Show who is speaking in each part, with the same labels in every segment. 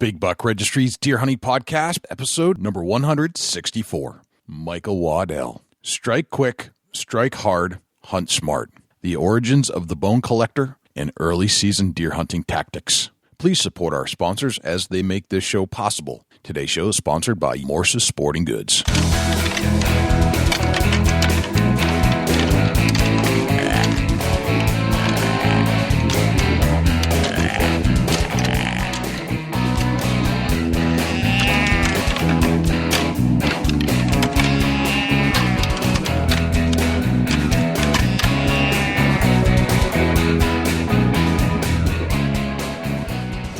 Speaker 1: Big Buck Registry's Deer Hunting Podcast, episode number 164. Michael Waddell. Strike quick, strike hard, hunt smart. The origins of the bone collector and early season deer hunting tactics. Please support our sponsors as they make this show possible. Today's show is sponsored by Morse's Sporting Goods.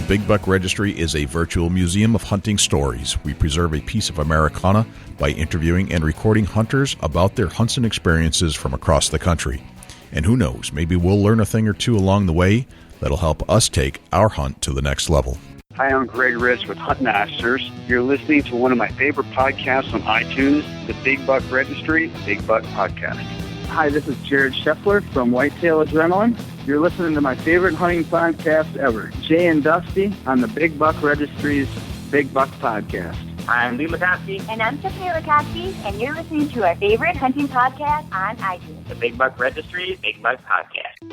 Speaker 1: Big Buck Registry is a virtual museum of hunting stories. We preserve a piece of Americana by interviewing and recording hunters about their hunts and experiences from across the country. And who knows, maybe we'll learn a thing or two along the way that'll help us take our hunt to the next level.
Speaker 2: Hi, I'm Greg Ritz with Hunt Masters. You're listening to one of my favorite podcasts on iTunes, the Big Buck Registry, Big Buck Podcast.
Speaker 3: Hi, this is Jared Scheffler from Whitetail Adrenaline. You're listening to my favorite hunting podcast ever, Jay and Dusty on the Big Buck Registry's Big Buck Podcast.
Speaker 4: I'm Lee Lukoski.
Speaker 5: And I'm Tiffany Lukoski, and you're listening to our favorite hunting podcast on iTunes,
Speaker 4: The Big Buck Registry, Big Buck Podcast.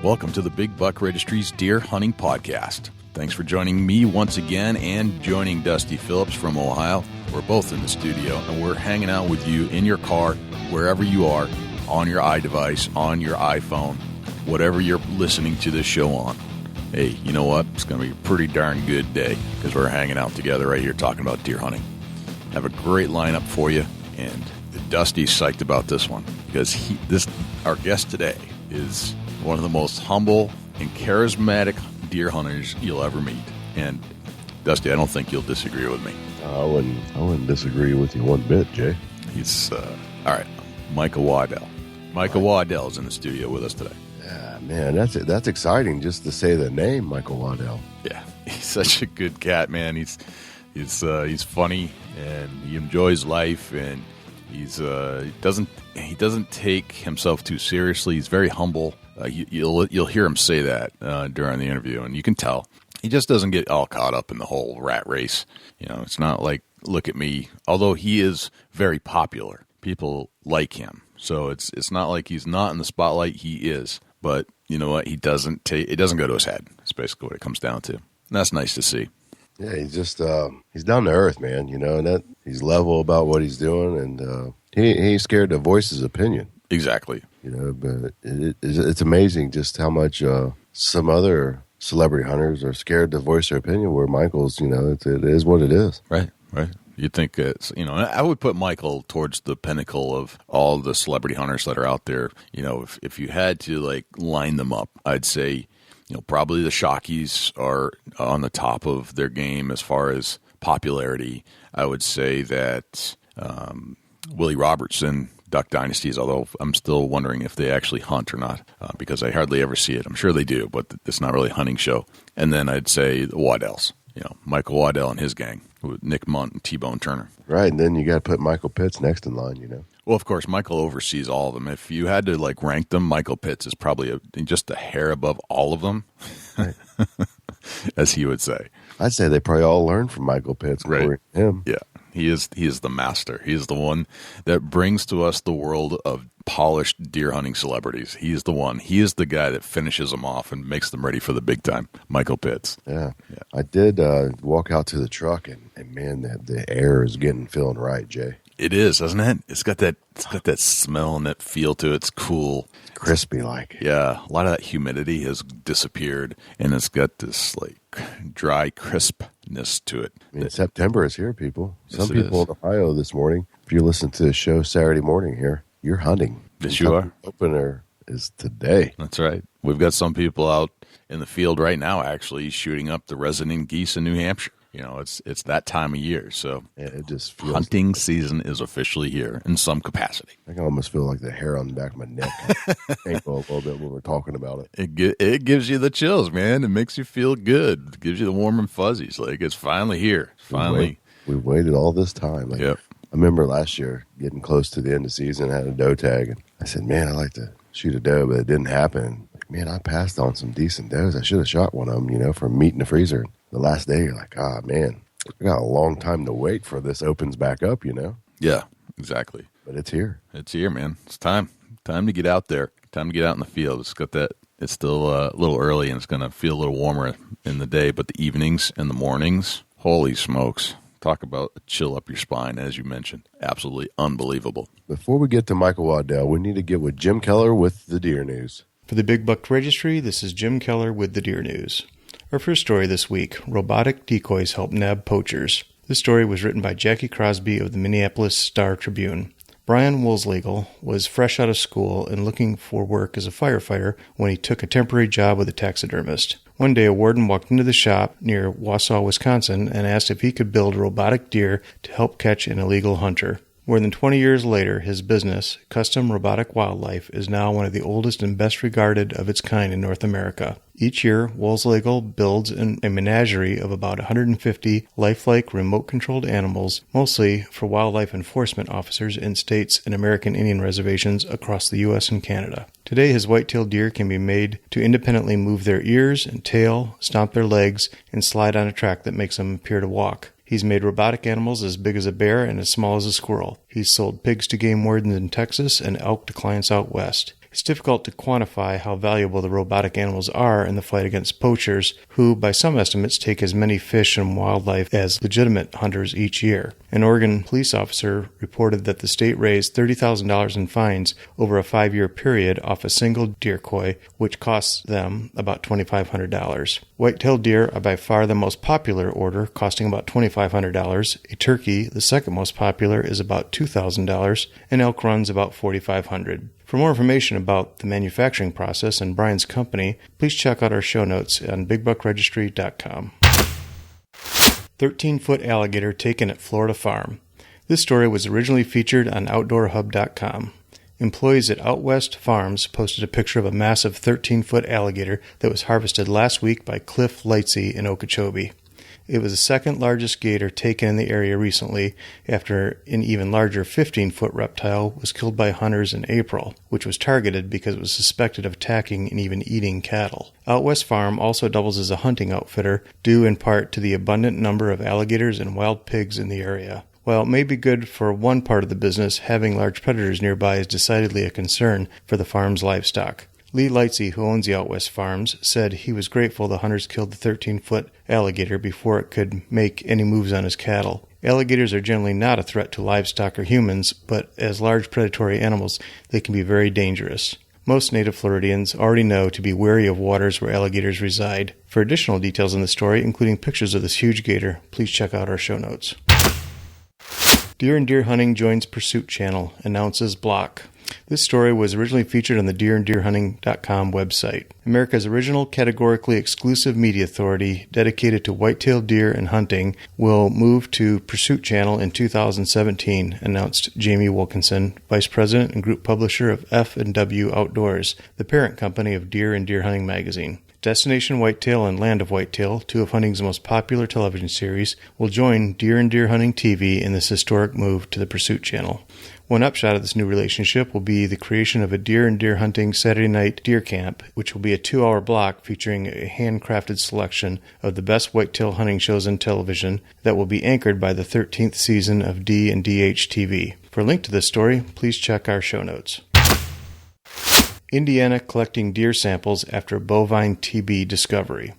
Speaker 1: Welcome to the Big Buck Registry's Deer Hunting Podcast. Thanks for joining me once again and joining Dusty Phillips from Ohio. We're both in the studio, and we're hanging out with you in your car, wherever you are, on your iDevice, on your iPhone, whatever you're listening to this show on. Hey, you know what? It's going to be a pretty darn good day because we're hanging out together right here talking about deer hunting. Have a great lineup for you, and Dusty's psyched about this one because our guest today is one of the most humble and charismatic deer hunters you'll ever meet. And Dusty, I don't think you'll disagree with me.
Speaker 6: I wouldn't disagree with you one bit, Jay.
Speaker 1: He's all right. Michael Waddell. Michael Waddell is in the studio with us today.
Speaker 6: Yeah, man, that's exciting just to say the name, Michael Waddell.
Speaker 1: Yeah, he's such a good cat, man. He's funny and he enjoys life, and he doesn't take himself too seriously. He's very humble. You'll hear him say that during the interview, and you can tell he just doesn't get all caught up in the whole rat race. You know, it's not like look at me. Although he is very popular, people like him, so it's not like he's not in the spotlight. He is, but you know what? It doesn't go to his head. That's basically what it comes down to. And that's nice to see.
Speaker 6: Yeah, he's just he's down to earth, man. You know, and that he's level about what he's doing, and he ain't scared to voice his opinion.
Speaker 1: Exactly.
Speaker 6: You know, but it's amazing just how much some other celebrity hunters are scared to voice their opinion, where Michael's, you know, it is what it is.
Speaker 1: Right. You'd think it's, you know, I would put Michael towards the pinnacle of all the celebrity hunters that are out there. You know, if you had to like line them up, I'd say, you know, probably the Shockies are on the top of their game as far as popularity. I would say that Willie Robertson, Duck Dynasties, although I'm still wondering if they actually hunt or not, because I hardly ever see it. I'm sure they do, but it's not really a hunting show. And then I'd say the Waddells, you know, Michael Waddell and his gang with Nick Munt and T-Bone Turner.
Speaker 6: Right, and then you got to put Michael Pitts next in line, you know.
Speaker 1: Well, of course, Michael oversees all of them. If you had to like rank them, Michael Pitts is probably just a hair above all of them, right. As he would say.
Speaker 6: I'd say they probably all learned from Michael Pitts.
Speaker 1: Right.
Speaker 6: Him.
Speaker 1: Yeah. He is the master. He is the one that brings to us the world of polished deer hunting celebrities. He is the one. He is the guy that finishes them off and makes them ready for the big time. Michael Pitts.
Speaker 6: Yeah. I did walk out to the truck, and man, the air is feeling right, Jay.
Speaker 1: It is, doesn't it? It's got that smell and that feel to it. It's cool.
Speaker 6: Crispy like.
Speaker 1: Yeah. A lot of that humidity has disappeared, and it's got this like dry crispness to it.
Speaker 6: I mean, September is here, people.
Speaker 1: Yes,
Speaker 6: Some people in Ohio this morning, if you listen to the show Saturday morning here, you're hunting.
Speaker 1: Yes, you are.
Speaker 6: Opener is today.
Speaker 1: That's right. We've got some people out in the field right now actually shooting up the resident geese in New Hampshire. You know, it's that time of year, so
Speaker 6: it just feels
Speaker 1: hunting season is officially here in some capacity.
Speaker 6: I can almost feel like the hair on the back of my neck ankle a little bit when we're talking about it.
Speaker 1: It gives you the chills, man. It makes you feel good. It gives you the warm and fuzzies. Like it's finally here. Finally,
Speaker 6: we waited all this time. Like,
Speaker 1: yep.
Speaker 6: I remember last year getting close to the end of the season, I had a doe tag, and I said, "Man, I like to shoot a doe," but it didn't happen. man, I passed on some decent does. I should have shot one of them, from meat in the freezer. The last day, you're like, man, I got a long time to wait for this opens back up,
Speaker 1: Yeah, exactly.
Speaker 6: But it's here.
Speaker 1: It's here, man. It's time. Time to get out there. Time to get out in the field. It's still a little early, and it's going to feel a little warmer in the day, but the evenings and the mornings, holy smokes. Talk about a chill up your spine, as you mentioned. Absolutely unbelievable.
Speaker 6: Before we get to Michael Waddell, we need to get with Jim Keller with the deer news.
Speaker 7: For the Big Buck Registry, this is Jim Keller with the deer news. Our first story this week, robotic decoys help nab poachers. This story was written by Jackie Crosby of the Minneapolis Star-Tribune. Brian Woolslegal was fresh out of school and looking for work as a firefighter when he took a temporary job with a taxidermist. One day, a warden walked into the shop near Wausau, Wisconsin, and asked if he could build a robotic deer to help catch an illegal hunter. More than 20 years later, his business, Custom Robotic Wildlife, is now one of the oldest and best regarded of its kind in North America. Each year, Woolslegal builds a menagerie of about 150 lifelike remote-controlled animals, mostly for wildlife enforcement officers in states and American Indian reservations across the U.S. and Canada. Today, his white-tailed deer can be made to independently move their ears and tail, stomp their legs, and slide on a track that makes them appear to walk. He's made robotic animals as big as a bear and as small as a squirrel. He's sold pigs to game wardens in Texas and elk to clients out west. It's difficult to quantify how valuable the robotic animals are in the fight against poachers, who, by some estimates, take as many fish and wildlife as legitimate hunters each year. An Oregon police officer reported that the state raised $30,000 in fines over a 5-year period off a single decoy, which costs them about $2,500. White-tailed deer are by far the most popular order, costing about $2,500. A turkey, the second most popular, is about $2,000, and elk runs about $4,500. For more information about the manufacturing process and Brian's company, please check out our show notes on bigbuckregistry.com. 13-foot alligator taken at Florida farm. This story was originally featured on OutdoorHub.com. Employees at Out West Farms posted a picture of a massive 13-foot alligator that was harvested last week by Cliff Lightsey in Okeechobee. It was the second largest gator taken in the area recently, after an even larger 15-foot reptile was killed by hunters in April, which was targeted because it was suspected of attacking and even eating cattle. Out West Farm also doubles as a hunting outfitter, due in part to the abundant number of alligators and wild pigs in the area. While it may be good for one part of the business, having large predators nearby is decidedly a concern for the farm's livestock. Lee Lightsey, who owns the Out West Farms, said he was grateful the hunters killed the 13-foot alligator before it could make any moves on his cattle. Alligators are generally not a threat to livestock or humans, but as large predatory animals, they can be very dangerous. Most native Floridians already know to be wary of waters where alligators reside. For additional details on the story, including pictures of this huge gator, please check out our show notes. Deer and Deer Hunting joins Pursuit Channel, announces Block. This story was originally featured on the deeranddeerhunting.com website. America's original categorically exclusive media authority dedicated to white-tailed deer and hunting will move to Pursuit Channel in 2017, announced Jamie Wilkinson, Vice President and Group Publisher of F&W Outdoors, the parent company of Deer and Deer Hunting magazine. Destination Whitetail and Land of Whitetail, two of hunting's most popular television series, will join Deer and Deer Hunting TV in this historic move to the Pursuit Channel. One upshot of this new relationship will be the creation of a Deer and Deer Hunting Saturday Night Deer Camp, which will be a 2-hour block featuring a handcrafted selection of the best whitetail hunting shows on television that will be anchored by the 13th season of D&DH TV. For a link to this story, please check our show notes. Indiana collecting deer samples after bovine TB discovery.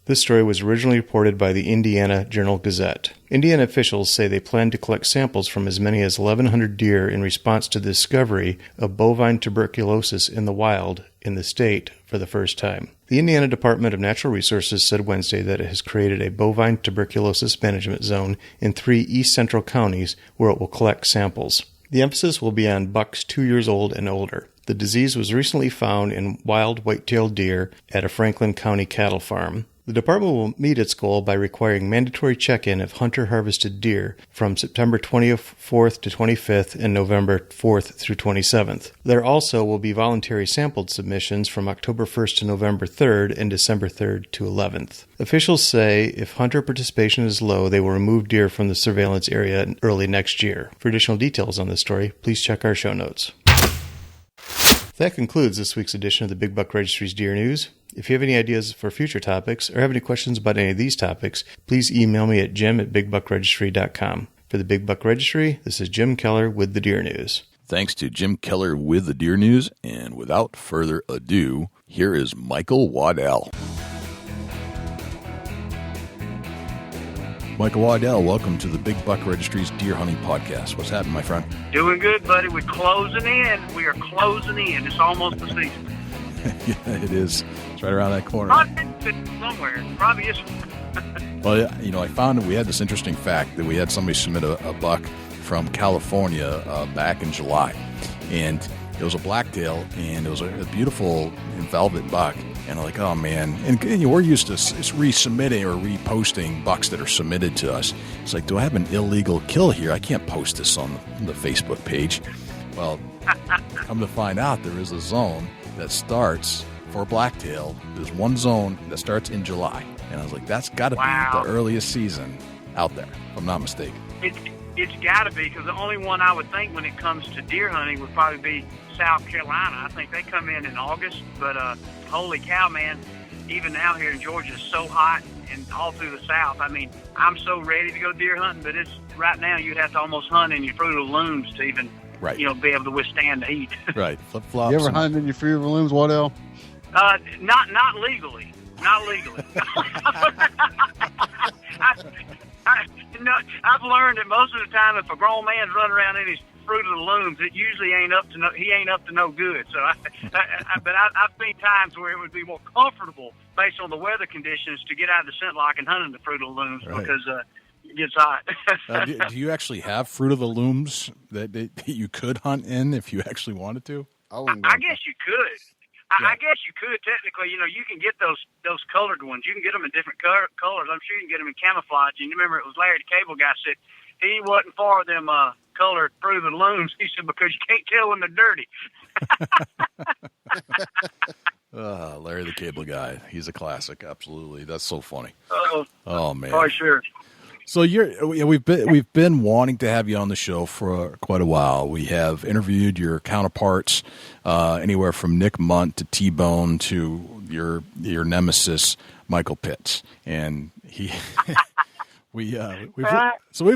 Speaker 7: This story was originally reported by the Indiana Journal-Gazette. Indiana officials say they plan to collect samples from as many as 1,100 deer in response to the discovery of bovine tuberculosis in the wild in the state for the first time. The Indiana Department of Natural Resources said Wednesday that it has created a bovine tuberculosis management zone in 3 east central counties where it will collect samples. The emphasis will be on bucks 2 years old and older. The disease was recently found in wild white-tailed deer at a Franklin County cattle farm. The department will meet its goal by requiring mandatory check-in of hunter-harvested deer from September 24th to 25th and November 4th through 27th. There also will be voluntary sampled submissions from October 1st to November 3rd and December 3rd to 11th. Officials say if hunter participation is low, they will remove deer from the surveillance area early next year. For additional details on this story, please check our show notes. That concludes this week's edition of the Big Buck Registry's Deer News. If you have any ideas for future topics or have any questions about any of these topics, please email me at jim@bigbuckregistry.com. For the Big Buck Registry, this is Jim Keller with the Deer News.
Speaker 1: Thanks to Jim Keller with the Deer News, and without further ado, here is Michael Waddell. Michael Waddell, welcome to the Big Buck Registry's Deer Hunting Podcast. What's happening, my friend?
Speaker 2: Doing good, buddy. We're closing in. We are closing in. It's almost the season.
Speaker 1: Yeah, it is. It's right around that corner.
Speaker 2: Somewhere. Probably is.
Speaker 1: Well, you know, I found that we had this interesting fact that we had somebody submit a buck from California back in July. And it was a blacktail, and it was a beautiful velvet buck. And I'm like, oh, man. And we're used to resubmitting or reposting bucks that are submitted to us. It's like, do I have an illegal kill here? I can't post this on the Facebook page. Well, come to find out, there is a zone that starts for blacktail. There's one zone that starts in July. And I was like, that's got to be the earliest season out there, if I'm not mistaken.
Speaker 2: It's got to be, because the only one I would think when it comes to deer hunting would probably be South Carolina. I think they come in August, but holy cow, man, even now here in Georgia, it's so hot and all through the South. I mean, I'm so ready to go deer hunting, but it's right now you'd have to almost hunt in your Fruit of the Looms to even, be able to withstand the heat.
Speaker 1: Right, flip-flops.
Speaker 8: You ever hunted in your Fruit of the Looms, Waddell?
Speaker 2: Not legally. Not legally. I've learned that most of the time, if a grown man's running around in his Fruit of the Looms, it usually ain't up to no good. So, but I've seen times where it would be more comfortable based on the weather conditions to get out of the scent lock and hunt in the Fruit of the Looms because it gets hot.
Speaker 1: Do you actually have Fruit of the Looms that you could hunt in if you actually wanted to?
Speaker 2: I guess you could. I guess you could technically. You know, you can get those colored ones. You can get them in different colors. I'm sure you can get them in camouflage. And you remember it was Larry the Cable Guy said he wasn't for them colored Fruit of the Looms. He said because you can't tell when they're dirty.
Speaker 1: Larry the Cable Guy. He's a classic. Absolutely. That's so funny.
Speaker 2: Oh
Speaker 1: man.
Speaker 2: For sure.
Speaker 1: So we've been wanting to have you on the show for quite a while. We have interviewed your counterparts, anywhere from Nick Munt to T-Bone to your nemesis Michael Pitts, and we've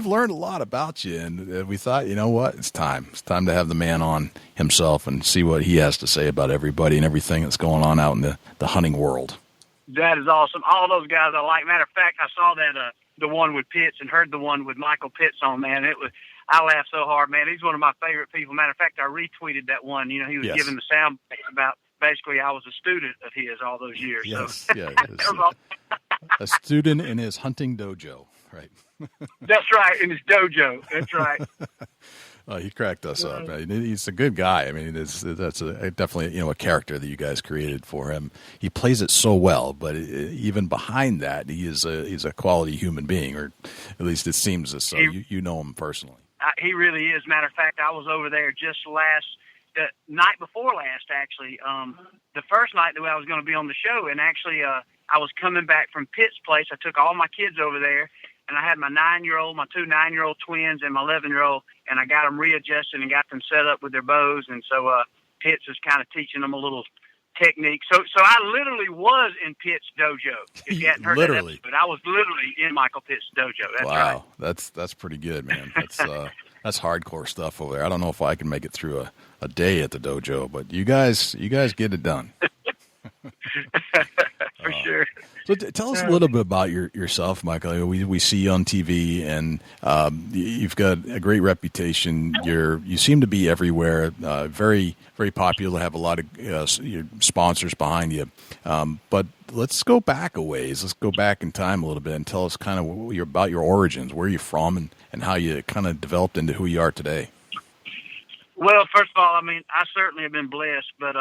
Speaker 1: learned a lot about you, and we thought, you know what, it's time to have the man on himself and see what he has to say about everybody and everything that's going on out in the hunting world.
Speaker 2: That is awesome. All those guys I like. Matter of fact, I saw that. The one with Pitts and heard the one with Michael Pitts on, man. I laughed so hard, man. He's one of my favorite people. Matter of fact, I retweeted that one. You know, he was giving the sound about basically I was a student of his all those years.
Speaker 1: Yes,
Speaker 2: so.
Speaker 1: Yeah. A student in his hunting dojo, right?
Speaker 2: That's right, in his dojo. That's right.
Speaker 1: He cracked us up. He's a good guy. I mean, that's definitely a character that you guys created for him. He plays it so well, but even behind that, he's a quality human being, or at least it seems as so. You know him personally.
Speaker 2: He really is. Matter of fact, I was over there just the night before last, actually. The first night that I was going to be on the show, and actually, I was coming back from Pitt's place. I took all my kids over there. And I had my 9-year-old, my 2 9-year-old twins, and my 11-year-old, and I got them readjusted and got them set up with their bows. And so Pitts is kind of teaching them a little technique. So I literally was in Pitts' dojo. If you hadn't heard that episode, I was literally in Michael Pitts' dojo. That's
Speaker 1: wow,
Speaker 2: right.
Speaker 1: That's pretty good, man. That's hardcore stuff over there. I don't know if I can make it through a day at the dojo, but you guys get it done.
Speaker 2: For sure.
Speaker 1: So tell us a little bit about yourself, Michael. We see you on TV, and you've got a great reputation. You seem to be everywhere. Very, very popular. Have a lot of your sponsors behind you. But let's go back a ways. Let's go back in time a little bit and tell us kind of about your origins, where you're from, and how you kind of developed into who you are today.
Speaker 2: Well, first of all, I mean, I certainly have been blessed, but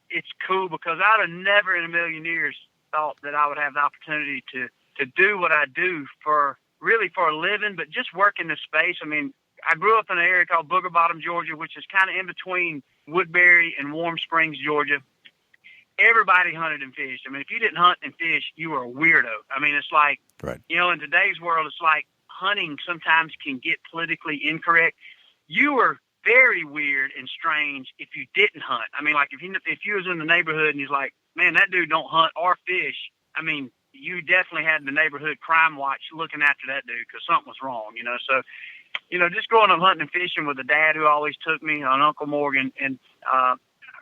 Speaker 2: it's cool because I'd have never in a million years thought that I would have the opportunity to do what I do for a living, but just work in this space. I mean, I grew up in an area called Booger Bottom, Georgia, which is kind of in between Woodbury and Warm Springs, Georgia. Everybody hunted and fished. I mean, if you didn't hunt and fish, you were a weirdo. I mean, it's like, in today's world, it's like hunting sometimes can get politically incorrect. You were very weird and strange if you didn't hunt. I mean, like if you was in the neighborhood and you're like, man, that dude don't hunt or fish. I mean, you definitely had the neighborhood crime watch looking after that dude because something was wrong, you know. So, you know, just growing up hunting and fishing with a dad who always took me, on Uncle Morgan, and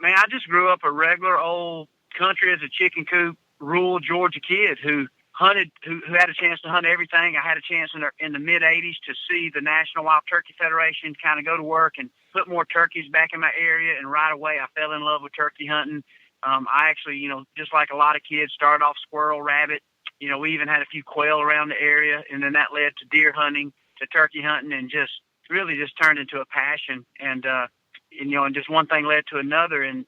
Speaker 2: man, I just grew up a regular old country as a chicken coop, rural Georgia kid who hunted, who had a chance to hunt everything. I had a chance in the mid '80s to see the National Wild Turkey Federation, kind of go to work and put more turkeys back in my area, and right away I fell in love with turkey hunting. I actually, you know, just like a lot of kids, started off squirrel, rabbit. You know, we even had a few quail around the area, and then that led to deer hunting, to turkey hunting, and just really just turned into a passion. And you know, and just one thing led to another. And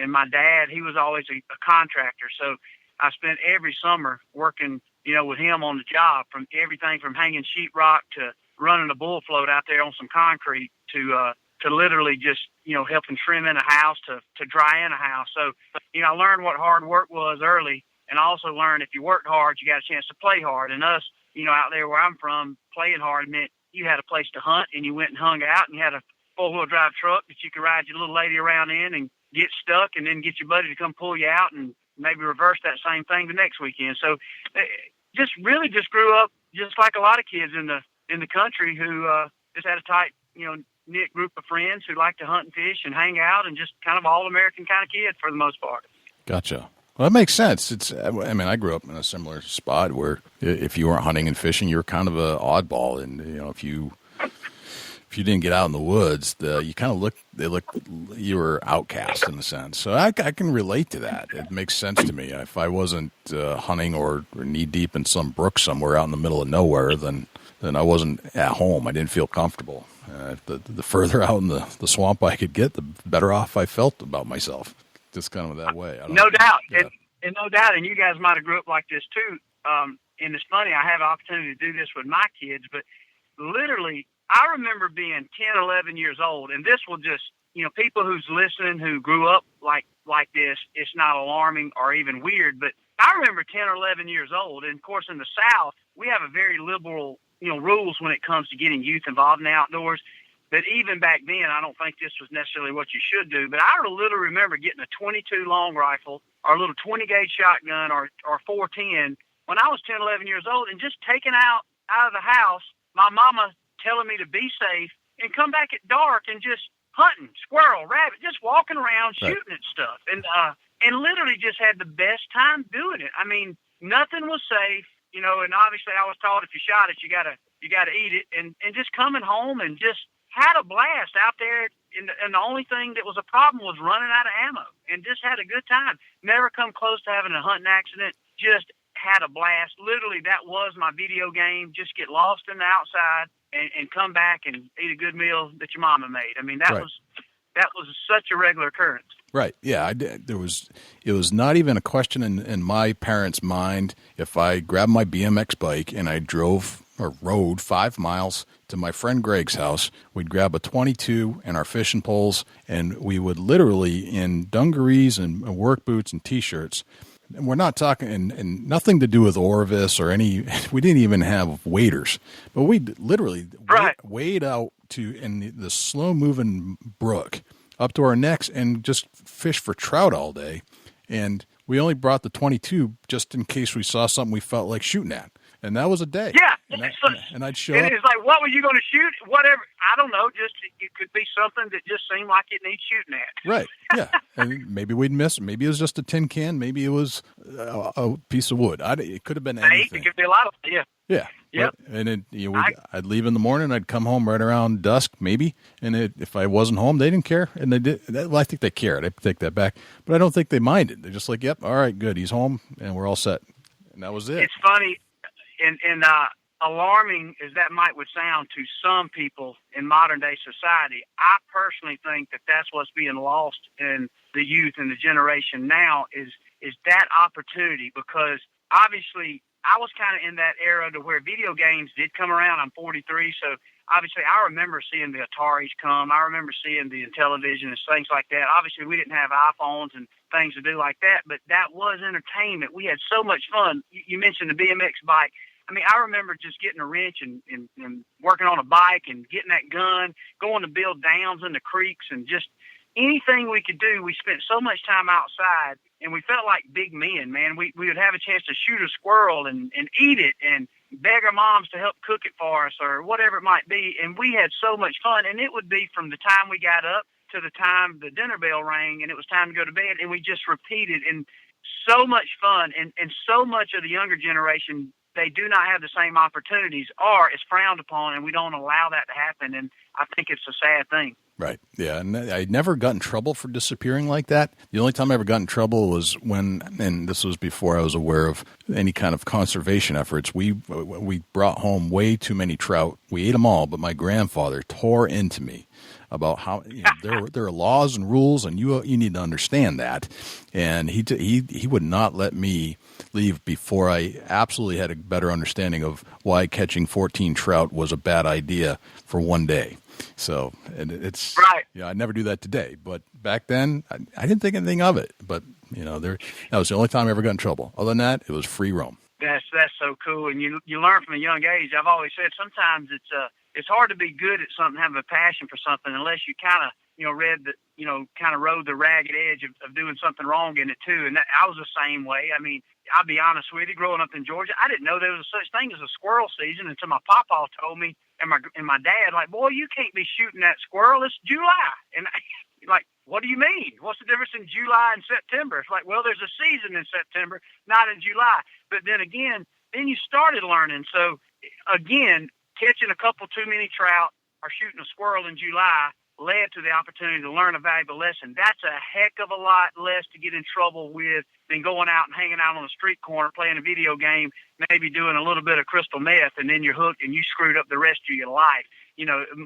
Speaker 2: my dad, he was always a contractor, so I spent every summer working, you know, with him on the job, from everything from hanging sheetrock to running a bull float out there on some concrete to literally just, you know, helping trim in a house to dry in a house. So, you know, I learned what hard work was early, and I also learned if you worked hard, you got a chance to play hard. And us, you know, out there where I'm from, playing hard meant you had a place to hunt, and you went and hung out, and you had a four-wheel drive truck that you could ride your little lady around in and get stuck, and then get your buddy to come pull you out, and maybe reverse that same thing the next weekend. So just really just grew up just like a lot of kids in the country who just had a tight, you know, knit group of friends who like to hunt and fish and hang out, and just kind of all-American kind of kid for the most part. Gotcha.
Speaker 1: Well, that makes sense. I mean, I grew up in a similar spot where if you weren't hunting and fishing, you were kind of an oddball, and you know, if you didn't get out in the woods, you kind of you were outcast in a sense. So I can relate to that. It makes sense to me. If I wasn't hunting or knee deep in some brook somewhere out in the middle of nowhere, then I wasn't at home. I didn't feel comfortable. The further out in the swamp I could get, the better off I felt about myself. Just kind of that way.
Speaker 2: No doubt. Yeah. And no doubt. And you guys might have grew up like this too. And it's funny, I have an opportunity to do this with my kids, but literally, I remember being 10, 11 years old, and this will just, you know, people who's listening who grew up like this, it's not alarming or even weird, but I remember 10 or 11 years old, and of course in the South, we have a very liberal, you know, rules when it comes to getting youth involved in the outdoors. But even back then, I don't think this was necessarily what you should do, but I literally remember getting a 22 long rifle or a little 20-gauge shotgun or 410 when I was 10, 11 years old, and just taking out of the house, my mama telling me to be safe, and come back at dark and just hunting, squirrel, rabbit, just walking around, shooting at stuff. And literally just had the best time doing it. I mean, nothing was safe, you know, and obviously I was taught if you shot it, you gotta eat it, and just coming home and just had a blast out there. And the only thing that was a problem was running out of ammo, and just had a good time. Never come close to having a hunting accident, just had a blast. Literally, that was my video game. Just get lost in the outside and come back and eat a good meal that your mama made. I mean, that was such a regular occurrence.
Speaker 1: Right. Yeah. It was not even a question in my parents' mind if I grabbed my BMX bike and I drove or rode 5 miles to my friend Greg's house. We'd grab a 22 and our fishing poles, and we would literally, in dungarees and work boots and T-shirts, and we're not talking, and nothing to do with Orvis or any, we didn't even have waders, but we literally wade out in the slow-moving brook up to our necks and just fish for trout all day. And we only brought the 22 just in case we saw something we felt like shooting at. And that was a day.
Speaker 2: Yeah.
Speaker 1: And I'd show up.
Speaker 2: And it's like, what were you going to shoot? Whatever. I don't know. Just it could be something that just seemed like it needs shooting at.
Speaker 1: Right. Yeah. And maybe we'd miss. Maybe it was just a tin can. Maybe it was a piece of wood. It could have been anything.
Speaker 2: It could be a lot of yeah.
Speaker 1: Yeah. Yep. And I'd leave in the morning. I'd come home right around dusk, maybe. And if I wasn't home, they didn't care. And they did. Well, I think they cared. I take that back. But I don't think they minded. They're just like, yep, all right, good. He's home, and we're all set. And that was it.
Speaker 2: It's funny. And alarming as that would sound to some people in modern day society, I personally think that that's what's being lost in the youth and the generation now is that opportunity, because obviously I was kind of in that era to where video games did come around. I'm 43, so obviously I remember seeing the Ataris come. I remember seeing the television and things like that. Obviously we didn't have iPhones and things to do like that, but that was entertainment. We had so much fun. You mentioned the BMX bike. I mean, I remember just getting a wrench and working on a bike and getting that gun, going to build dams in the creeks, and just anything we could do. We spent so much time outside, and we felt like big men, man. We would have a chance to shoot a squirrel and eat it and beg our moms to help cook it for us or whatever it might be. And we had so much fun, and it would be from the time we got up to the time the dinner bell rang and it was time to go to bed, and we just repeated. And so much fun, and so much of the younger generation, they do not have the same opportunities, or it's frowned upon, and we don't allow that to happen. And I think it's a sad thing.
Speaker 1: Right. Yeah. And I never got in trouble for disappearing like that. The only time I ever got in trouble was when, and this was before I was aware of any kind of conservation efforts, we brought home way too many trout. We ate them all, but my grandfather tore into me about how there are laws and rules, and you need to understand that. And he would not let me leave before I absolutely had a better understanding of why catching 14 trout was a bad idea for one day. So, and it's
Speaker 2: right.
Speaker 1: Yeah, I'd never do that today, but back then I didn't think anything of it. But that was the only time I ever got in trouble. Other than that, it was free roam.
Speaker 2: That's so cool, and you learn from a young age. I've always said sometimes it's hard to be good at something, have a passion for something, unless you kind of rode the ragged edge of doing something wrong in it too. And I was the same way. I mean, I'll be honest with you, growing up in Georgia, I didn't know there was such thing as a squirrel season until my papa told me, and my dad, like, boy, you can't be shooting that squirrel. It's July. And like, what do you mean? What's the difference in July and September? It's like, well, there's a season in September, not in July. But then again, you started learning. So again, catching a couple too many trout or shooting a squirrel in July led to the opportunity to learn a valuable lesson. That's a heck of a lot less to get in trouble with than going out and hanging out on the street corner playing a video game, maybe doing a little bit of crystal meth, and then you're hooked and you screwed up the rest of your life.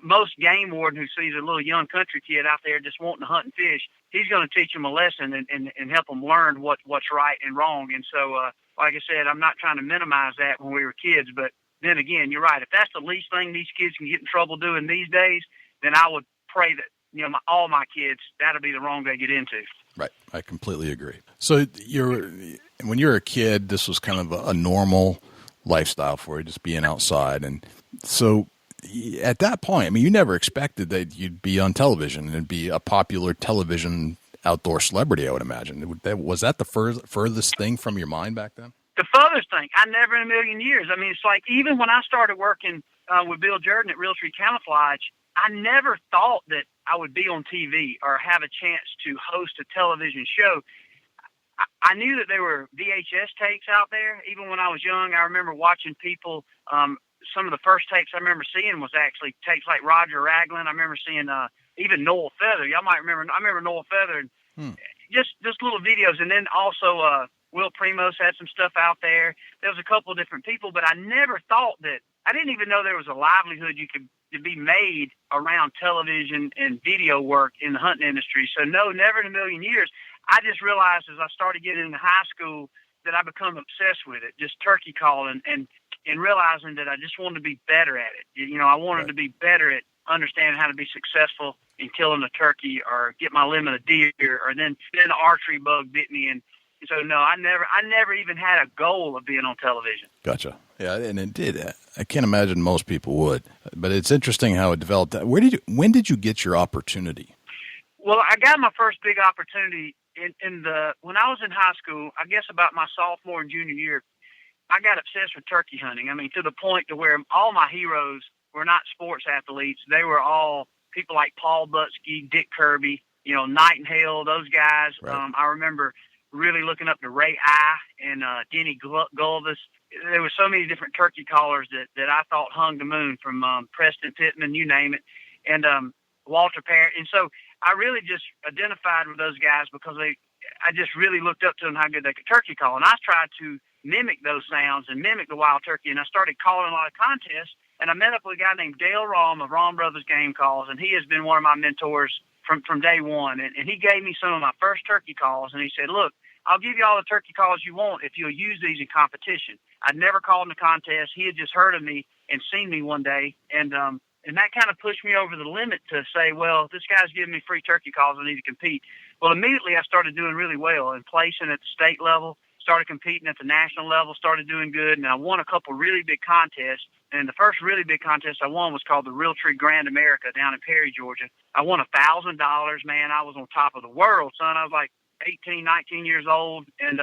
Speaker 2: Most game warden who sees a little young country kid out there just wanting to hunt and fish, he's going to teach him a lesson and help them learn what's right and wrong. And so, like I said, I'm not trying to minimize that when we were kids, but then again, you're right. If that's the least thing these kids can get in trouble doing these days, then I would pray that all my kids, that'll be the wrong they get into.
Speaker 1: Right, I completely agree. So when you were a kid, this was kind of a normal lifestyle for you, just being outside, and so at that point, I mean, you never expected that you'd be on television and be a popular television outdoor celebrity. I would imagine. Was that the furthest thing from your mind back then?
Speaker 2: The furthest thing, I never in a million years. I mean, it's like even when I started working with Bill Jordan at Realtree Camouflage, I never thought that I would be on TV or have a chance to host a television show. I knew that there were VHS tapes out there. Even when I was young, I remember watching people. Some of the first tapes I remember seeing was actually tapes like Roger Ragland. I remember seeing even Noel Feather. Y'all might remember. I remember Noel Feather. Just little videos. And then also Will Primos had some stuff out there. There was a couple of different people, but I never thought that. I didn't even know there was a livelihood you could be made around television and video work in the hunting industry. So no, never in a million years. I just realized as I started getting into high school that I become obsessed with it, just turkey calling and realizing that I just wanted to be better at it. I wanted to be better at understanding how to be successful in killing a turkey or get my limit of deer, or then the archery bug bit me. And so no, I never even had a goal of being on television.
Speaker 1: Gotcha. Yeah, and it did. I can't imagine most people would, but it's interesting how it developed. When did you get your opportunity?
Speaker 2: Well, I got my first big opportunity when I was in high school. I guess about my sophomore and junior year, I got obsessed with turkey hunting. I mean, to the point to where all my heroes were not sports athletes. They were all people like Paul Butsky, Dick Kirby, Nightingale, those guys.
Speaker 1: Right.
Speaker 2: I remember really looking up to Ray I and Denny Gulvis. There were so many different turkey callers that I thought hung the moon, from Preston Pittman, you name it, and Walter Parrott. And so I really just identified with those guys because I just really looked up to them, how good they could turkey call. And I tried to mimic those sounds and mimic the wild turkey. And I started calling a lot of contests. And I met up with a guy named Dale Rahm of Rahm Brothers Game Calls, and he has been one of my mentors from day one. And he gave me some of my first turkey calls, and he said, look, I'll give you all the turkey calls you want if you'll use these in competition. I'd never called in a contest. He had just heard of me and seen me one day, and that kind of pushed me over the limit to say, well, this guy's giving me free turkey calls, I need to compete. Well, immediately I started doing really well and placing at the state level, started competing at the national level, started doing good, and I won a couple really big contests. And the first really big contest I won was called the Realtree Grand America down in Perry, Georgia. I won $1,000, man. I was on top of the world, son. I was like 18, 19 years old, and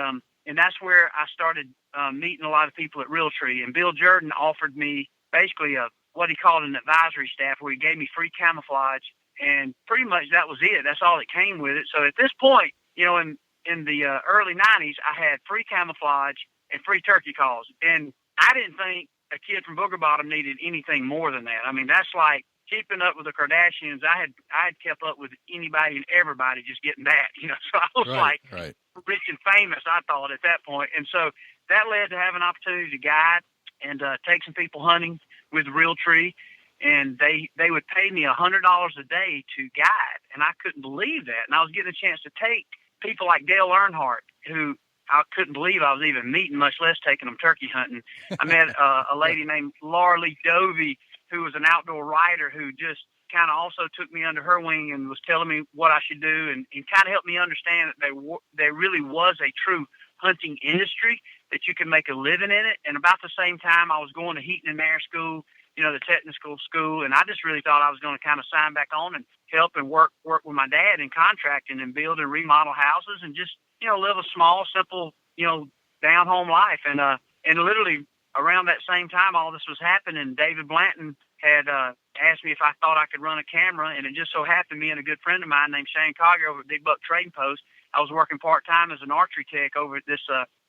Speaker 2: that's where I started meeting a lot of people at Realtree. And Bill Jordan offered me basically what he called an advisory staff, where he gave me free camouflage, and pretty much that was it. That's all that came with it. So at this point, you know, in the early 90s, I had free camouflage and free turkey calls, and I didn't think a kid from Booger Bottom needed anything more than that. I mean, that's like keeping up with the Kardashians. I had kept up with anybody and everybody just getting that, you know. So I was
Speaker 1: right.
Speaker 2: rich and famous, I thought, at that point. And so that led to having an opportunity to guide and take some people hunting with Realtree, and they would pay me $100 a day to guide, and I couldn't believe that. And I was getting a chance to take people like Dale Earnhardt, who I couldn't believe I was even meeting, much less taking them turkey hunting. I met a lady named Laura Lee Dovey, who was an outdoor writer, who just kind of also took me under her wing and was telling me what I should do, and kind of helped me understand that there really was a true hunting industry, that you can make a living in it. And about the same time, I was going to Heaton and Mare School, you know, the technical school, and I just really thought I was going to kind of sign back on and help and work with my dad in contracting and build and remodel houses and just, you know, live a small, simple, you know, down-home life. And literally around that same time all this was happening, David Blanton had asked me if I thought I could run a camera, and it just so happened me and a good friend of mine named Shane Collier over at Big Buck Trading Post, I was working part-time as an archery tech over at this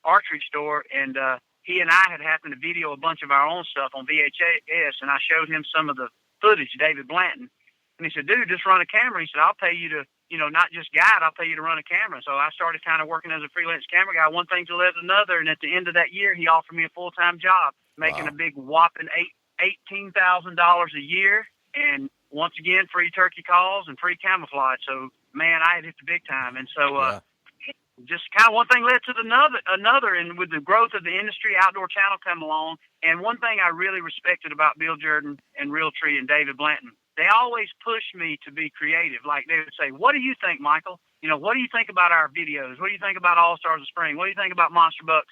Speaker 2: archery store, and he and I had happened to video a bunch of our own stuff on VHS, and I showed him some of the footage, David Blanton. And he said, dude, just run a camera. He said, I'll pay you to, you know, not just guide, I'll pay you to run a camera. So I started kind of working as a freelance camera guy. One thing to led to another, and at the end of that year, he offered me a full-time job, making a big whopping $18,000 a year, and once again, free turkey calls and free camouflage. So, man, I had hit the big time. And so just kind of one thing led to another, and with the growth of the industry, Outdoor Channel come along. And one thing I really respected about Bill Jordan and Realtree and David Blanton, they always pushed me to be creative. Like they would say, what do you think, Michael? You know, what do you think about our videos? What do you think about All Stars of Spring? What do you think about Monster Bucks?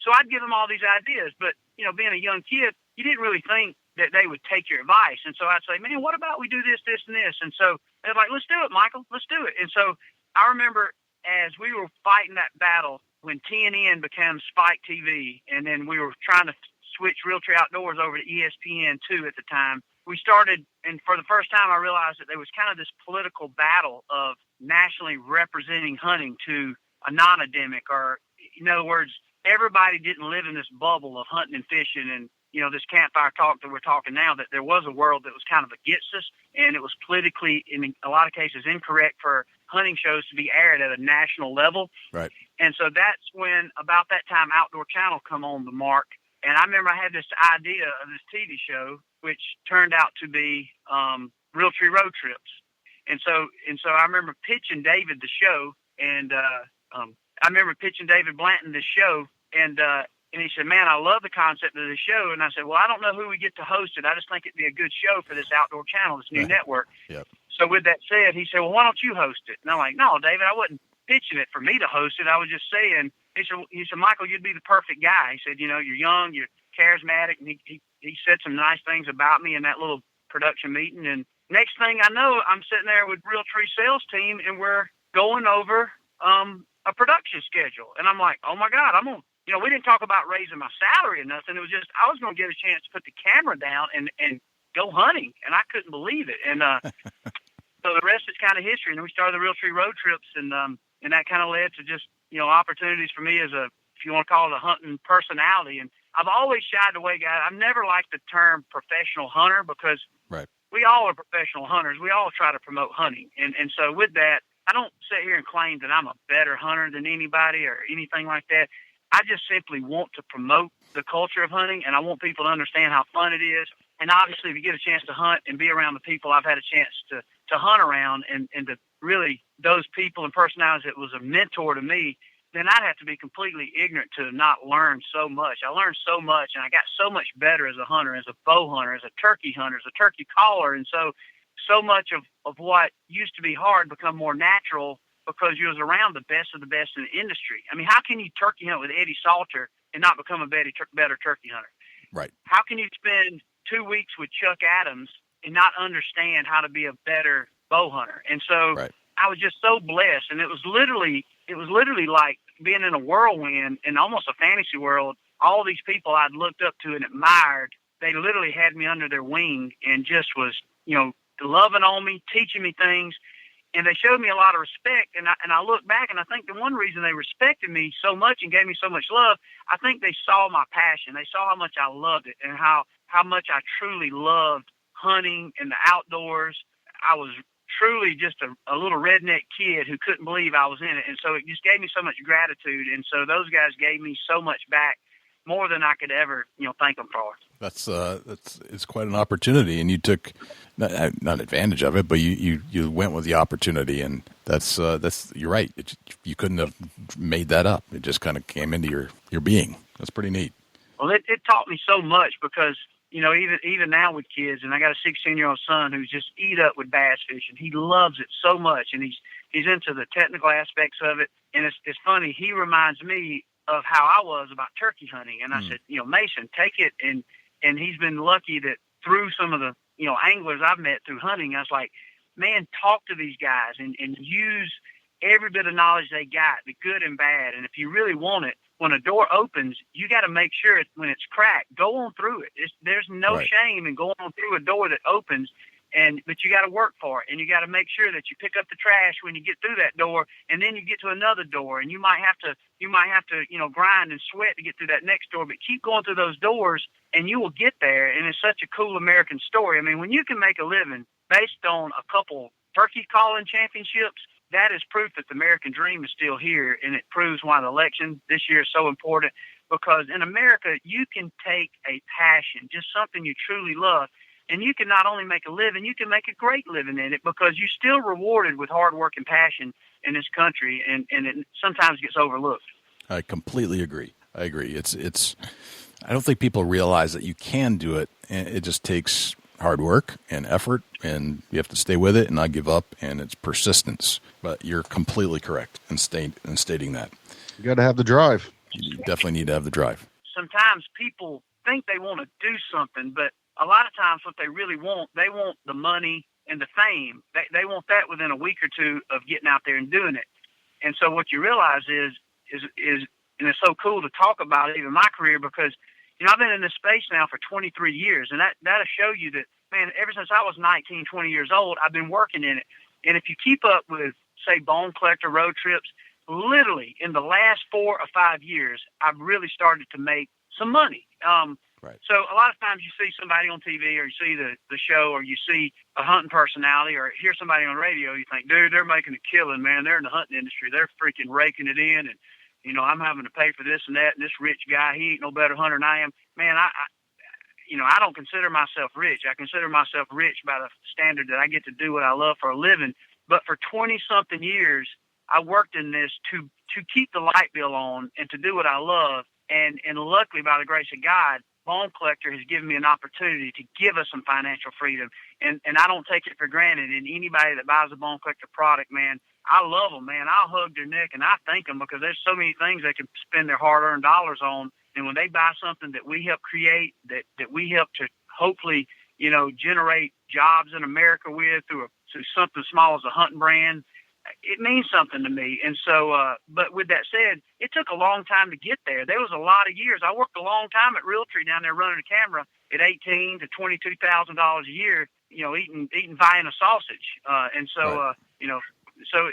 Speaker 2: So I'd give them all these ideas, but, you know, being a young kid, you didn't really think that they would take your advice. And so I'd say, man, what about we do this, this, and this? And so they're like, let's do it, Michael. Let's do it. And so I remember as we were fighting that battle when TNN became Spike TV, and then we were trying to switch Realtree Outdoors over to ESPN2 at the time, we started, and for the first time I realized that there was kind of this political battle of nationally representing hunting to a non-endemic, or in other words, everybody didn't live in this bubble of hunting and fishing and, you know, this campfire talk that we're talking now, that there was a world that was kind of against us, and it was politically, in a lot of cases, incorrect for hunting shows to be aired at a national level.
Speaker 1: Right.
Speaker 2: And so that's when, about that time, Outdoor Channel come on the mark. And I remember I had this idea of this TV show, which turned out to be Realtree Road Trips. And so I remember pitching David the show, and I remember pitching David Blanton this show, and he said, man, I love the concept of the show. And I said, well, I don't know who we get to host it. I just think it'd be a good show for this Outdoor Channel, this new network.
Speaker 1: Yep.
Speaker 2: So with that said, he said, well, why don't you host it? And I'm like, no, David, I wasn't pitching it for me to host it. I was just saying, he said, Michael, you'd be the perfect guy. He said, you know, you're young, you're charismatic. And he said some nice things about me in that little production meeting. And next thing I know, I'm sitting there with Realtree sales team, and we're going over a production schedule. And I'm like, oh my God, you know, we didn't talk about raising my salary or nothing. It was just, I was going to get a chance to put the camera down and go hunting. And I couldn't believe it. And so the rest is kind of history. And we started the Realtree Road Trips, and that kind of led to just, you know, opportunities for me as a, if you want to call it, a hunting personality. And I've always shied away, guys. I've never liked the term professional hunter, because we all are professional hunters. We all try to promote hunting. And so with that, I don't sit here and claim that I'm a better hunter than anybody or anything like that. I just simply want to promote the culture of hunting, and I want people to understand how fun it is. And obviously, if you get a chance to hunt and be around the people I've had a chance to hunt around, and to really those people and personalities that was a mentor to me, then I'd have to be completely ignorant to not learn so much. I learned so much, and I got so much better as a hunter, as a bow hunter, as a turkey hunter, as a turkey caller. And so much of what used to be hard become more natural because you was around the best of the best in the industry. I mean, how can you turkey hunt with Eddie Salter and not become a better turkey hunter?
Speaker 1: Right.
Speaker 2: How can you spend 2 weeks with Chuck Adams and not understand how to be a better bow hunter? And so
Speaker 1: Right.
Speaker 2: I was just so blessed, and it was literally like being in a whirlwind in almost a fantasy world. All these people I'd looked up to and admired, they literally had me under their wing and just was, loving on me, teaching me things. And they showed me a lot of respect. And I look back, and I think the one reason they respected me so much and gave me so much love, I think they saw my passion. They saw how much I loved it and how much I truly loved hunting and the outdoors. I was truly just a little redneck kid who couldn't believe I was in it. And so it just gave me so much gratitude. And so those guys gave me so much back, more than I could ever, thank them for.
Speaker 1: It's quite an opportunity, and you took not advantage of it, but you went with the opportunity, and that's you're right. You couldn't have made that up. It just kind of came into your being. That's pretty neat.
Speaker 2: Well, it taught me so much because even now with kids, and I got a 16-year-old son who's just eat up with bass fishing. He loves it so much, and he's into the technical aspects of it. And it's funny. He reminds me of how I was about turkey hunting. And I said, Mason, take it. And he's been lucky that through some of the, anglers I've met through hunting, I was like, man, talk to these guys and use every bit of knowledge they got, the good and bad. And if you really want it, when a door opens, you got to make sure when it's cracked, go on through it. There's no shame in going on through a door that opens. But you got to work for it, and you got to make sure that you pick up the trash when you get through that door, and then you get to another door, and you might have to grind and sweat to get through that next door. But keep going through those doors, and you will get there. And it's such a cool American story. I mean, when you can make a living based on a couple turkey calling championships, that is proof that the American dream is still here, and it proves why the election this year is so important. Because in America, you can take a passion, just something you truly love, and you can not only make a living, you can make a great living in it because you're still rewarded with hard work and passion in this country, and it sometimes gets overlooked.
Speaker 1: I completely agree. I agree. I don't think people realize that you can do it, and it just takes hard work and effort, and you have to stay with it and not give up, and it's persistence. But you're completely correct in stating that.
Speaker 8: You got to have the drive.
Speaker 1: You definitely need to have the drive.
Speaker 2: Sometimes people think they want to do something, but a lot of times what they really want, they want the money and the fame. They want that within a week or two of getting out there and doing it. And so what you realize is and it's so cool to talk about it, even my career, because, I've been in this space now for 23 years, and that'll show you that, man, ever since I was 19, 20 years old, I've been working in it. And if you keep up with, say, bone collector road trips, literally in the last 4 or 5 years, I've really started to make some money.
Speaker 1: Right.
Speaker 2: So a lot of times you see somebody on TV or you see the show or you see a hunting personality or hear somebody on radio, you think, dude, they're making a killing, man. They're in the hunting industry. They're freaking raking it in, and, I'm having to pay for this and that, and this rich guy, he ain't no better hunter than I am. Man, I don't consider myself rich. I consider myself rich by the standard that I get to do what I love for a living. But for 20-something years, I worked in this to keep the light bill on and to do what I love. And luckily, by the grace of God, Bone Collector has given me an opportunity to give us some financial freedom. And I don't take it for granted. And anybody that buys a Bone Collector product, man, I love them, man. I'll hug their neck and I thank them because there's so many things they can spend their hard-earned dollars on. And when they buy something that we help create, that we help to hopefully, generate jobs in America with through something small as a hunting brand, it means something to me. And so, but with that said, it took a long time to get there. There was a lot of years. I worked a long time at Realtree down there running a camera at $18,000 to $22,000 a year, eating Vienna sausage. And so,
Speaker 1: Right.
Speaker 2: So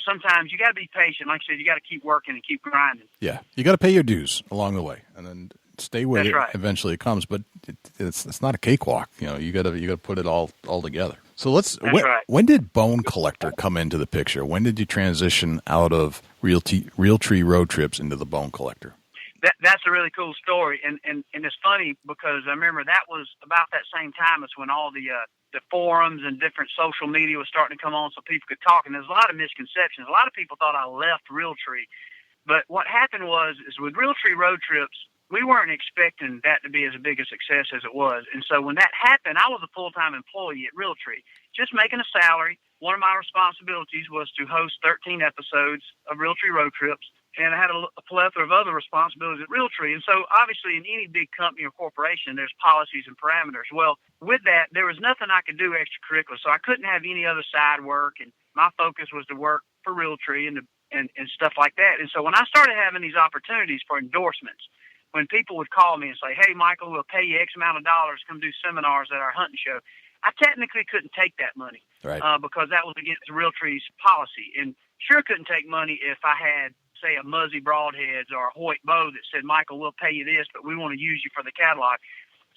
Speaker 2: sometimes you got to be patient. Like I said, you got to keep working and keep grinding.
Speaker 1: Yeah, you got to pay your dues along the way, and then stay with
Speaker 2: That's
Speaker 1: it.
Speaker 2: right.
Speaker 1: Eventually, it comes, but it's not a cakewalk. You got to put it all together. So
Speaker 2: That's right.
Speaker 1: When did Bone Collector come into the picture? When did you transition out of Realtree road trips into the Bone Collector?
Speaker 2: That's a really cool story, and it's funny because I remember that was about that same time as when all the forums and different social media was starting to come on so people could talk, and there's a lot of misconceptions. A lot of people thought I left Realtree, but what happened was with Realtree road trips, we weren't expecting that to be as big a success as it was. And so when that happened, I was a full-time employee at Realtree, just making a salary. One of my responsibilities was to host 13 episodes of Realtree Road Trips, and I had a plethora of other responsibilities at Realtree. And so obviously in any big company or corporation, there's policies and parameters. Well, with that, there was nothing I could do extracurricular, so I couldn't have any other side work, and my focus was to work for Realtree and stuff like that. And so when I started having these opportunities for endorsements, when people would call me and say, hey, Michael, we'll pay you X amount of dollars, come do seminars at our hunting show, I technically couldn't take that money,
Speaker 1: right,
Speaker 2: because that was against Realtree's policy. And sure couldn't take money if I had, say, a Muzzy Broadheads or a Hoyt bow that said, Michael, we'll pay you this, but we want to use you for the catalog.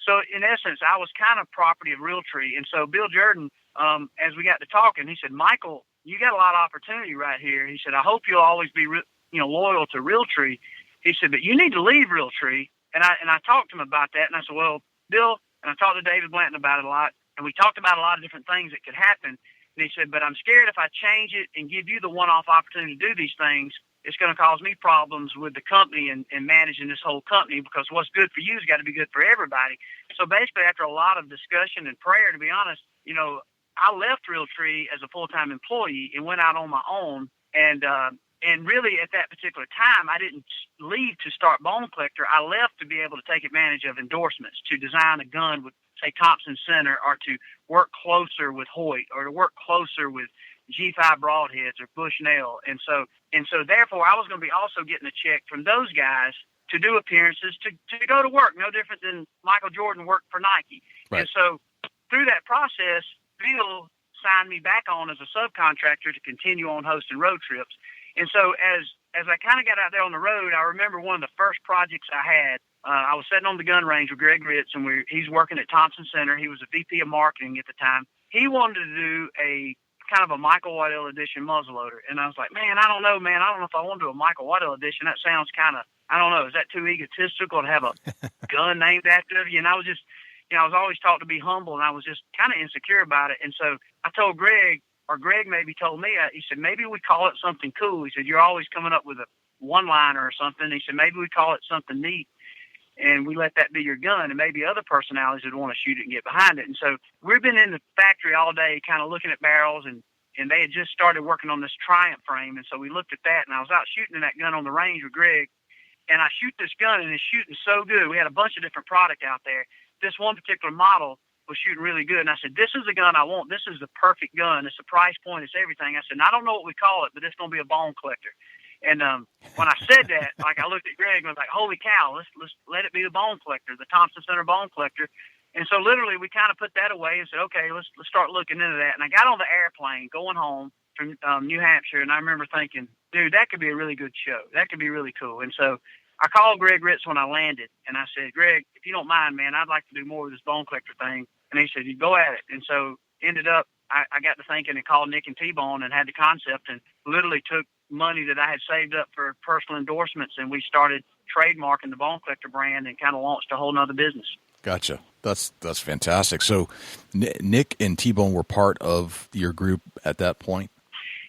Speaker 2: So in essence, I was kind of property of Realtree. And so Bill Jordan, as we got to talking, he said, Michael, you got a lot of opportunity right here. He said, I hope you'll always be loyal to Realtree. He said, but you need to leave Realtree. And I talked to him about that. And I said, well, Bill, and I talked to David Blanton about it a lot. And we talked about a lot of different things that could happen. And he said, but I'm scared if I change it and give you the one-off opportunity to do these things, it's going to cause me problems with the company and managing this whole company, because what's good for you has got to be good for everybody. So basically, after a lot of discussion and prayer, to be honest, I left Realtree as a full-time employee and went out on my own. And really at that particular time, I didn't leave to start Bone Collector. I left to be able to take advantage of endorsements, to design a gun with, say, Thompson Center, or to work closer with Hoyt, or to work closer with G5 Broadheads or Bushnell. And so therefore I was going to be also getting a check from those guys to do appearances, to go to work, no different than Michael Jordan worked for Nike. Right. And so through that process, Bill signed me back on as a subcontractor to continue on hosting road trips. And so as I kind of got out there on the road, I remember one of the first projects I had, I was sitting on the gun range with Greg Ritz, and he's working at Thompson Center. He was a VP of marketing at the time. He wanted to do a kind of a Michael Waddell edition muzzleloader. And I was like, man, I don't know if I want to do a Michael Waddell edition. That sounds kind of, I don't know, is that too egotistical to have a gun named after you? And I was just, I was always taught to be humble, and I was just kind of insecure about it. And so I told Greg, or Greg maybe told me, he said, maybe we call it something cool. He said, you're always coming up with a one-liner or something. He said, maybe we call it something neat, and we let that be your gun, and maybe other personalities would want to shoot it and get behind it. And so we've been in the factory all day kind of looking at barrels, and they had just started working on this Triumph frame. And so we looked at that, and I was out shooting that gun on the range with Greg, and I shoot this gun, and it's shooting so good. We had a bunch of different product out there. This one particular model was shooting really good. And I said, this is the gun I want. This is the perfect gun. It's the price point. It's everything. I said, I don't know what we call it, but it's going to be a Bone Collector. And when I said that, like, I looked at Greg and was like, holy cow, let's let it be the Bone Collector, the Thompson Center Bone Collector. And so literally we kind of put that away and said, okay, let's start looking into that. And I got on the airplane going home from New Hampshire, and I remember thinking, dude, that could be a really good show. That could be really cool. And so I called Greg Ritz when I landed, and I said, Greg, if you don't mind, man, I'd like to do more with this Bone Collector thing. And he said, you go at it. And so ended up, I got to thinking and called Nick and T-Bone and had the concept, and literally took money that I had saved up for personal endorsements, and we started trademarking the Bone Collector brand and kind of launched a whole nother business.
Speaker 1: Gotcha. That's fantastic. So Nick and T-Bone were part of your group at that point?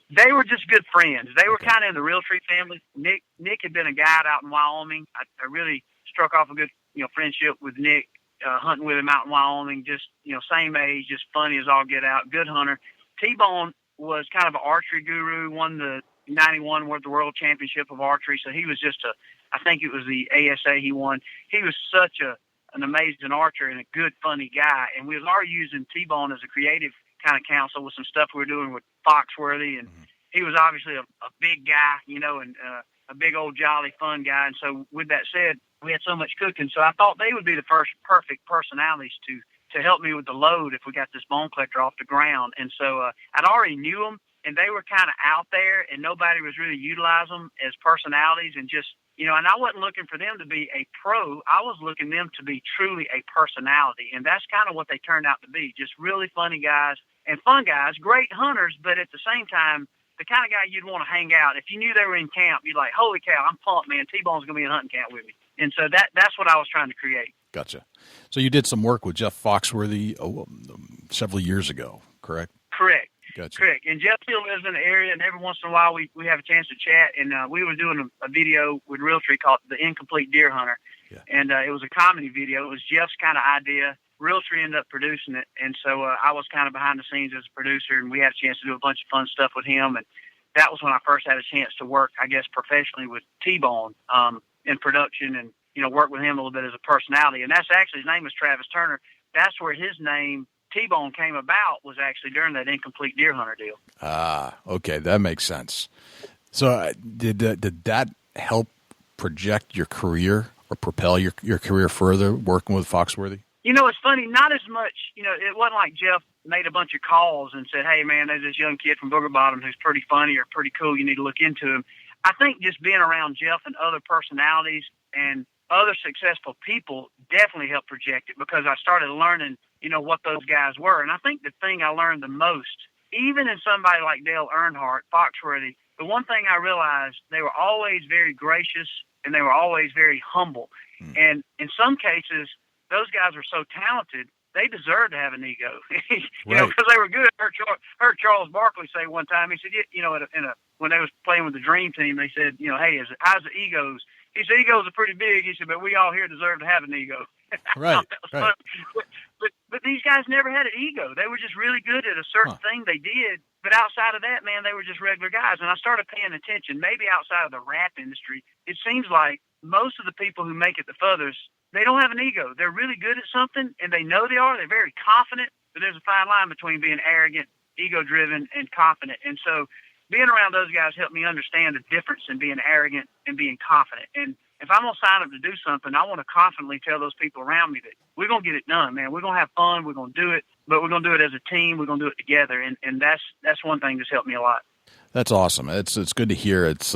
Speaker 2: They were just good friends. They were kind of in the Realtree family. Nick had been a guide out in Wyoming. I really struck off a good, friendship with Nick, hunting with him out in Wyoming, just, same age, just funny as all get out, good hunter. T-Bone was kind of an archery guru, won the 91 World Championship of Archery. So he was just I think it was the ASA he won. He was such an amazing archer and a good, funny guy. And we was already using T-Bone as a creative kind of counsel with some stuff we were doing with Foxworthy. And he was obviously a big guy, and a big old jolly fun guy. And so with that said, we had so much cooking. So I thought they would be the first perfect personalities to help me with the load if we got this Bone Collector off the ground. And so I'd already knew them, and they were kind of out there, and nobody was really utilizing them as personalities. And just, and I wasn't looking for them to be a pro. I was looking them to be truly a personality. And that's kind of what they turned out to be, just really funny guys and fun guys, great hunters, but at the same time, the kind of guy you'd want to hang out. If you knew they were in camp, you'd like, holy cow, I'm pumped, man. T-Bone's going to be in hunting camp with me. And so that's what I was trying to create. Gotcha.
Speaker 1: So you did some work with Jeff Foxworthy several years ago, correct?
Speaker 2: Correct.
Speaker 1: Gotcha.
Speaker 2: Correct. And Jeff still lives in the area, and every once in a while we have a chance to chat. And we were doing a video with Realtree called The Incomplete Deer Hunter.
Speaker 1: Yeah.
Speaker 2: And it was a comedy video. It was Jeff's kind of idea. Realtree ended up producing it, and so I was kind of behind the scenes as a producer, and we had a chance to do a bunch of fun stuff with him. And that was when I first had a chance to work, I guess, professionally with T-Bone in production, and work with him a little bit as a personality. And that's actually, his name is Travis Turner. That's where his name T-Bone came about, was actually during that Incomplete Deer Hunter deal.
Speaker 1: Okay, that makes sense. So did that help project your career or propel your career further, working with Foxworthy?
Speaker 2: It's funny, not as much, it wasn't like Jeff made a bunch of calls and said, hey, man, there's this young kid from Booger Bottom who's pretty funny or pretty cool. You need to look into him. I think just being around Jeff and other personalities and other successful people definitely helped project it, because I started learning, what those guys were. And I think the thing I learned the most, even in somebody like Dale Earnhardt, Foxworthy, the one thing I realized, they were always very gracious and they were always very humble. And in some cases, those guys were so talented, they deserved to have an ego, because they were good. I heard Charles Barkley say one time, he said, when they was playing with the Dream Team, they said, hey, how's the egos? He said, egos are pretty big. He said, but we all here deserve to have an ego.
Speaker 1: Right.
Speaker 2: But these guys never had an ego. They were just really good at a certain thing they did. But outside of that, man, they were just regular guys. And I started paying attention. Maybe outside of the rap industry, it seems like most of the people who make it the furthest, they don't have an ego. They're really good at something, and they know they are. They're very confident. But there's a fine line between being arrogant, ego-driven, and confident. And so being around those guys helped me understand the difference in being arrogant and being confident. And if I'm going to sign up to do something, I want to confidently tell those people around me that we're going to get it done, man. We're going to have fun. We're going to do it, but we're going to do it as a team. We're going to do it together. And that's one thing that's helped me a lot.
Speaker 1: That's awesome. It's good to hear. It's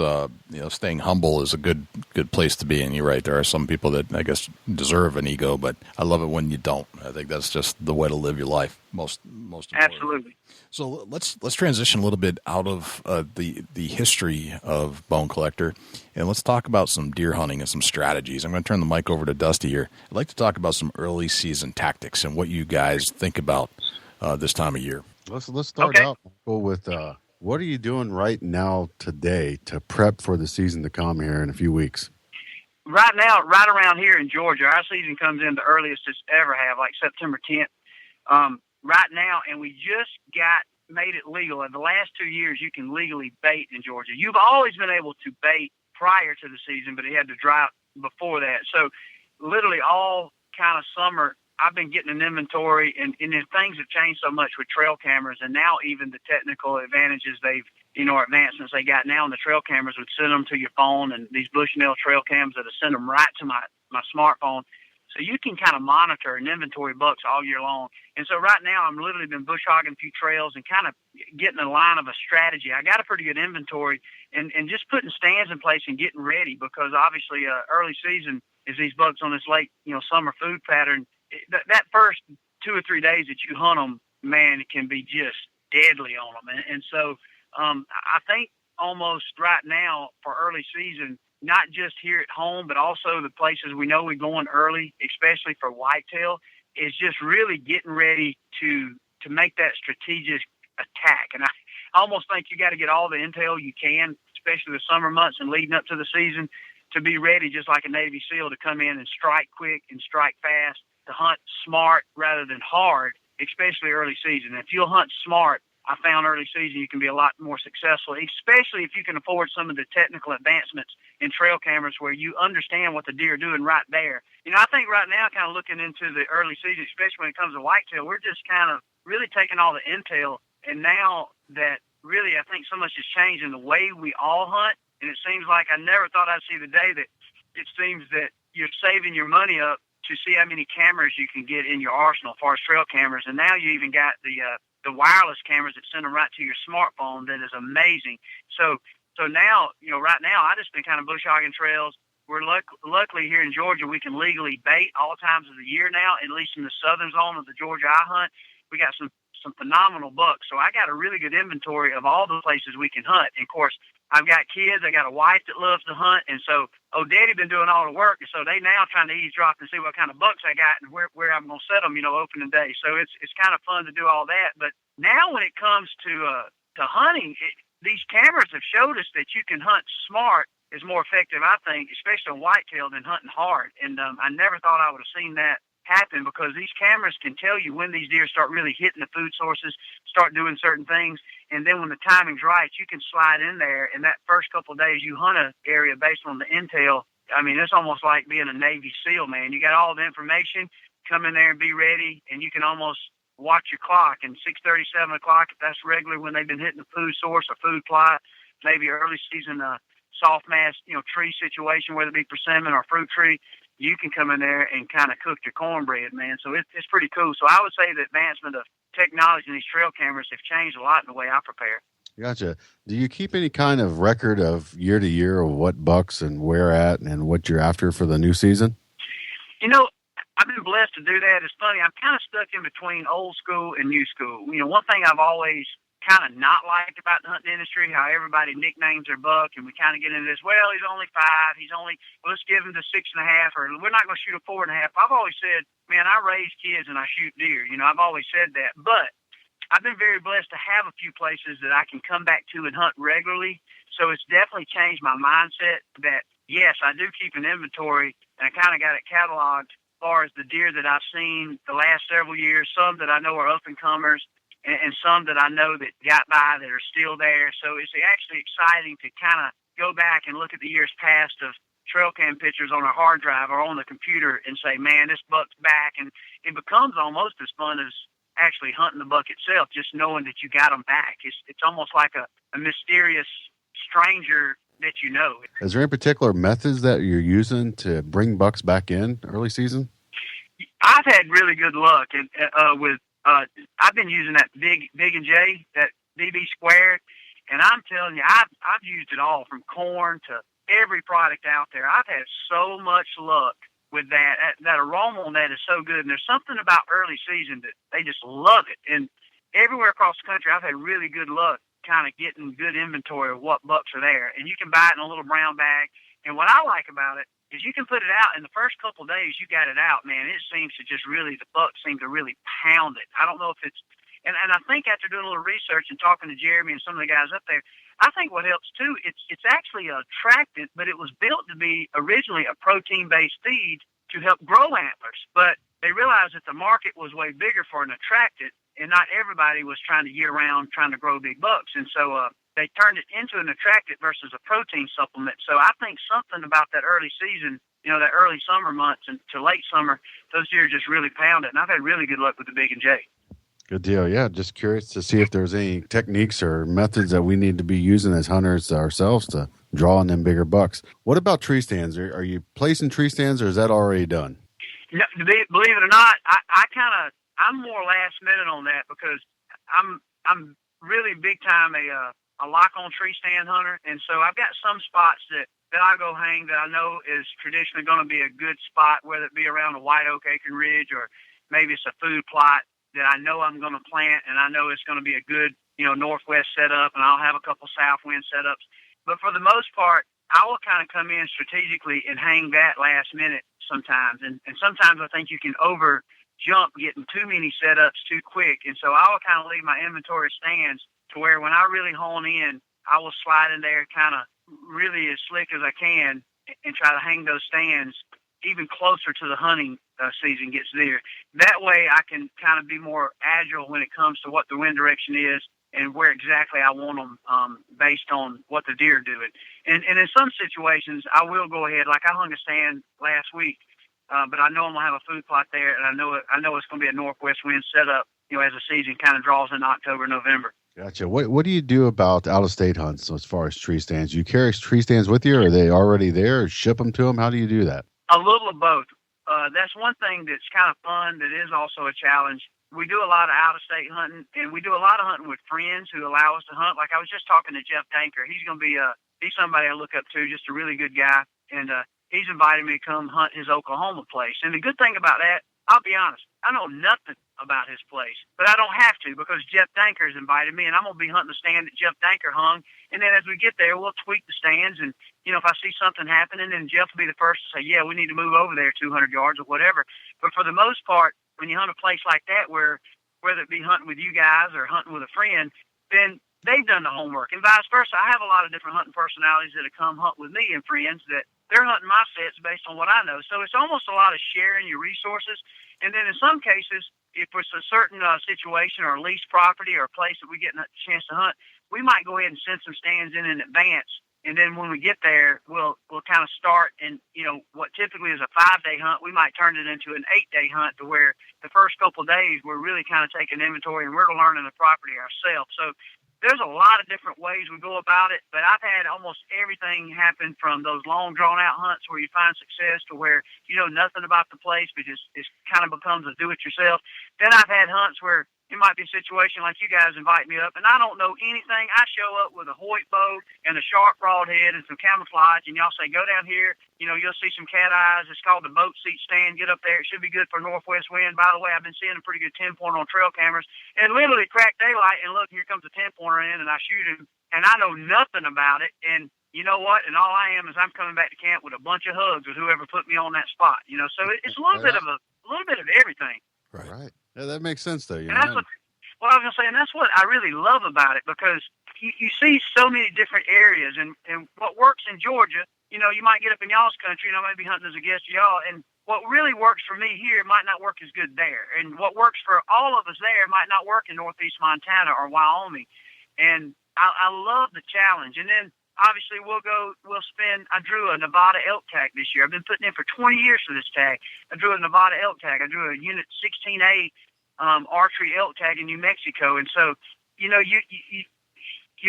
Speaker 1: staying humble is a good place to be. And you're right. There are some people that I guess deserve an ego, but I love it when you don't. I think that's just the way to live your life. Most importantly.
Speaker 2: Absolutely.
Speaker 1: So let's transition a little bit out of the history of Bone Collector, and let's talk about some deer hunting and some strategies. I'm going to turn the mic over to Dusty here. I'd like to talk about some early season tactics and what you guys think about this time of year.
Speaker 8: Let's start out with what are you doing right now today to prep for the season to come here in a few weeks?
Speaker 2: Right now, right around here in Georgia, our season comes in the earliest it's ever have, like September 10th. Right now, and we just made it legal. In the last 2 years, you can legally bait in Georgia. You've always been able to bait prior to the season, but it had to dry out before that. So literally all kind of summer, I've been getting an inventory, and things have changed so much with trail cameras, and now even the technical advantages advancements they got now in the trail cameras would send them to your phone, and these Bushnell trail cams that send them right to my smartphone. So you can kind of monitor and inventory bucks all year long. And so right now I'm literally been bush hogging a few trails and kind of getting a line of a strategy. I got a pretty good inventory and just putting stands in place and getting ready, because obviously early season is these bucks on this late, summer food pattern. That first 2 or 3 days that you hunt them, man, it can be just deadly on them. And so I think almost right now for early season, not just here at home, but also the places we know we're going early, especially for whitetail, is just really getting ready to make that strategic attack. And I almost think you got to get all the intel you can, especially the summer months and leading up to the season, to be ready just like a Navy SEAL to come in and strike quick and strike fast, to hunt smart rather than hard, especially early season. If you'll hunt smart, I found early season you can be a lot more successful, especially if you can afford some of the technical advancements in trail cameras where you understand what the deer are doing right there. I think right now, kind of looking into the early season, especially when it comes to whitetail, we're just kind of really taking all the intel. And now that really I think so much has changed in the way we all hunt, and it seems like I never thought I'd see the day that it seems that you're saving your money up to see how many cameras you can get in your arsenal as far as trail cameras. And now you even got the wireless cameras that send them right to your smartphone. That is amazing. So now, right now, I just been kind of bush hogging trails. We're luckily here in Georgia, we can legally bait all times of the year now, at least in the southern zone of the Georgia I hunt. We got some phenomenal bucks. So I got a really good inventory of all the places we can hunt. And of course, I've got kids. I got a wife that loves to hunt. And so, Daddy been doing all the work. And so they now trying to eavesdrop and see what kind of bucks I got and where I'm going to set them, opening day. So it's kind of fun to do all that. But now when it comes to hunting, these cameras have showed us that you can hunt smart is more effective, I think, especially on whitetail, than hunting hard. And I never thought I would have seen that happen, because these cameras can tell you when these deer start really hitting the food sources, start doing certain things, and then when the timing's right, you can slide in there. And that first couple of days you hunt an area based on the intel, I mean, it's almost like being a Navy SEAL, man. You got all the information, come in there and be ready, and you can almost watch your clock. And 6:30, 7 o'clock, if that's regular when they've been hitting the food source or food plot, maybe early season soft mass, tree situation, whether it be persimmon or fruit tree, you can come in there and kind of cook your cornbread, man. So it's pretty cool. So I would say the advancement of technology in these trail cameras have changed a lot in the way I prepare.
Speaker 8: Gotcha. Do you keep any kind of record of year to year of what bucks and where at and what you're after for the new season?
Speaker 2: I've been blessed to do that. It's funny. I'm kind of stuck in between old school and new school. One thing I've always kind of not liked about the hunting industry, how everybody nicknames their buck, and we kind of get into this, well, he's only 5, let's give him the 6.5, or we're not going to shoot a 4.5. I've always said, man, I raise kids and I shoot deer. I've always said that. But I've been very blessed to have a few places that I can come back to and hunt regularly. So it's definitely changed my mindset that, yes, I do keep an inventory, and I kind of got it cataloged as far as the deer that I've seen the last several years, some that I know are up-and-comers, and some that I know that got by that are still there. So it's actually exciting to kind of go back and look at the years past of trail cam pictures on a hard drive or on the computer and say, man, this buck's back. And it becomes almost as fun as actually hunting the buck itself, just knowing that you got them back. It's almost like a mysterious stranger that you know.
Speaker 8: Is there any particular methods that you're using to bring bucks back in early season?
Speaker 2: I've had really good luck with I've been using that big and J, that BB squared, and I'm telling you, I've used it all from corn to every product out there. I've had so much luck with that. That aroma on that is so good, and there's something about early season that they just love it. And everywhere across the country, I've had really good luck kind of getting good inventory of what bucks are there, and you can buy it in a little brown bag. And what I like about it is you can put it out in the first couple of days. You got it out, man. It seems to just really, the bucks seem to really pound it. I don't know if it's, and I think after doing a little research and talking to Jeremy and some of the guys up there, I think what helps too, it's actually a attractant, but it was built to be originally a protein-based feed to help grow antlers. But they realized that the market was way bigger for an attractant, and not everybody was trying to year-round trying to grow big bucks. And so they turned it into an attractant versus a protein supplement. So I think something about that early season, that early summer months and to late summer, those deer just really pound it. And I've had really good luck with the big and J.
Speaker 8: Good deal. Yeah, just curious to see if there's any techniques or methods that we need to be using as hunters ourselves to draw on them bigger bucks. What about tree stands? Are you placing tree stands, or is that already done?
Speaker 2: No, believe it or not, I'm more last minute on that, because I'm really big time a lock on tree stand hunter, and so I've got some spots that I go hang that I know is traditionally going to be a good spot, whether it be around a white oak acorn ridge or maybe it's a food plot that I know I'm going to plant, and I know it's going to be a good northwest setup, and I'll have a couple south wind setups. But for the most part, I will kind of come in strategically and hang that last minute sometimes, and sometimes I think you can over jump getting too many setups too quick, and so I will kind of leave my inventory stands to where when I really hone in, I will slide in there kind of really as slick as I can and try to hang those stands even closer to the hunting season gets there. That way I can kind of be more agile when it comes to what the wind direction is and where exactly I want them based on what the deer are doing. And in some situations, I will go ahead, like I hung a stand last week, but I know I'm going to have a food plot there, and I know it's going to be a northwest wind setup, as the season kind of draws in October, November.
Speaker 8: Gotcha. What do you do about out-of-state hunts as far as tree stands? You carry tree stands with you, or are they already there, or ship them to them? How do you do that?
Speaker 2: A little of both. That's one thing that's kind of fun that is also a challenge. We do a lot of out-of-state hunting, and we do a lot of hunting with friends who allow us to hunt. Like I was just talking to Jeff Danker. He's going to be he's somebody I look up to, just a really good guy, and he's invited me to come hunt his Oklahoma place. And the good thing about that, I'll be honest, I know nothing about his place, but I don't have to because Jeff Danker has invited me, and I'm going to be hunting the stand that Jeff Danker hung. And then as we get there, we'll tweak the stands, and if I see something happening, then Jeff will be the first to say, yeah, we need to move over there 200 yards or whatever. But for the most part, when you hunt a place like that, where whether it be hunting with you guys or hunting with a friend, then they've done the homework, and vice versa. I have a lot of different hunting personalities that have come hunt with me and friends that they're hunting my sets based on what I know. So it's almost a lot of sharing your resources. And then in some cases, if it's a certain situation or a leased property or a place that we get a chance to hunt, we might go ahead and send some stands in advance. And then when we get there, we'll kind of start, and what typically is a 5-day hunt, we might turn it into an 8-day hunt, to where the first couple of days we're really kind of taking inventory and we're learning the property ourselves. So there's a lot of different ways we go about it, but I've had almost everything happen, from those long drawn-out hunts where you find success to where you know nothing about the place, but it kind of becomes a do-it-yourself. Then I've had hunts where it might be a situation like you guys invite me up, and I don't know anything. I show up with a Hoyt bow and a sharp broadhead and some camouflage, and y'all say, go down here. You'll see some cat eyes. It's called the boat seat stand. Get up there. It should be good for northwest wind. By the way, I've been seeing a pretty good 10-pointer on trail cameras. And literally crack daylight, and look, here comes a 10-pointer in, and I shoot him, and I know nothing about it. And you know what? And all I am is I'm coming back to camp with a bunch of hugs with whoever put me on that spot. So it's a little bit of everything.
Speaker 8: Right. Yeah, that makes sense, though.
Speaker 2: And that's what I was going to say, and that's what I really love about it, because you see so many different areas, and what works in Georgia, you might get up in y'all's country, and I may be hunting as a guest of y'all, and what really works for me here might not work as good there. And what works for all of us there might not work in northeast Montana or Wyoming. And I love the challenge. And then obviously I drew a Nevada elk tag this year. I've been putting in for 20 years for this tag. I drew a Nevada elk tag. I drew a Unit 16A archery elk tag in New Mexico. And so, you're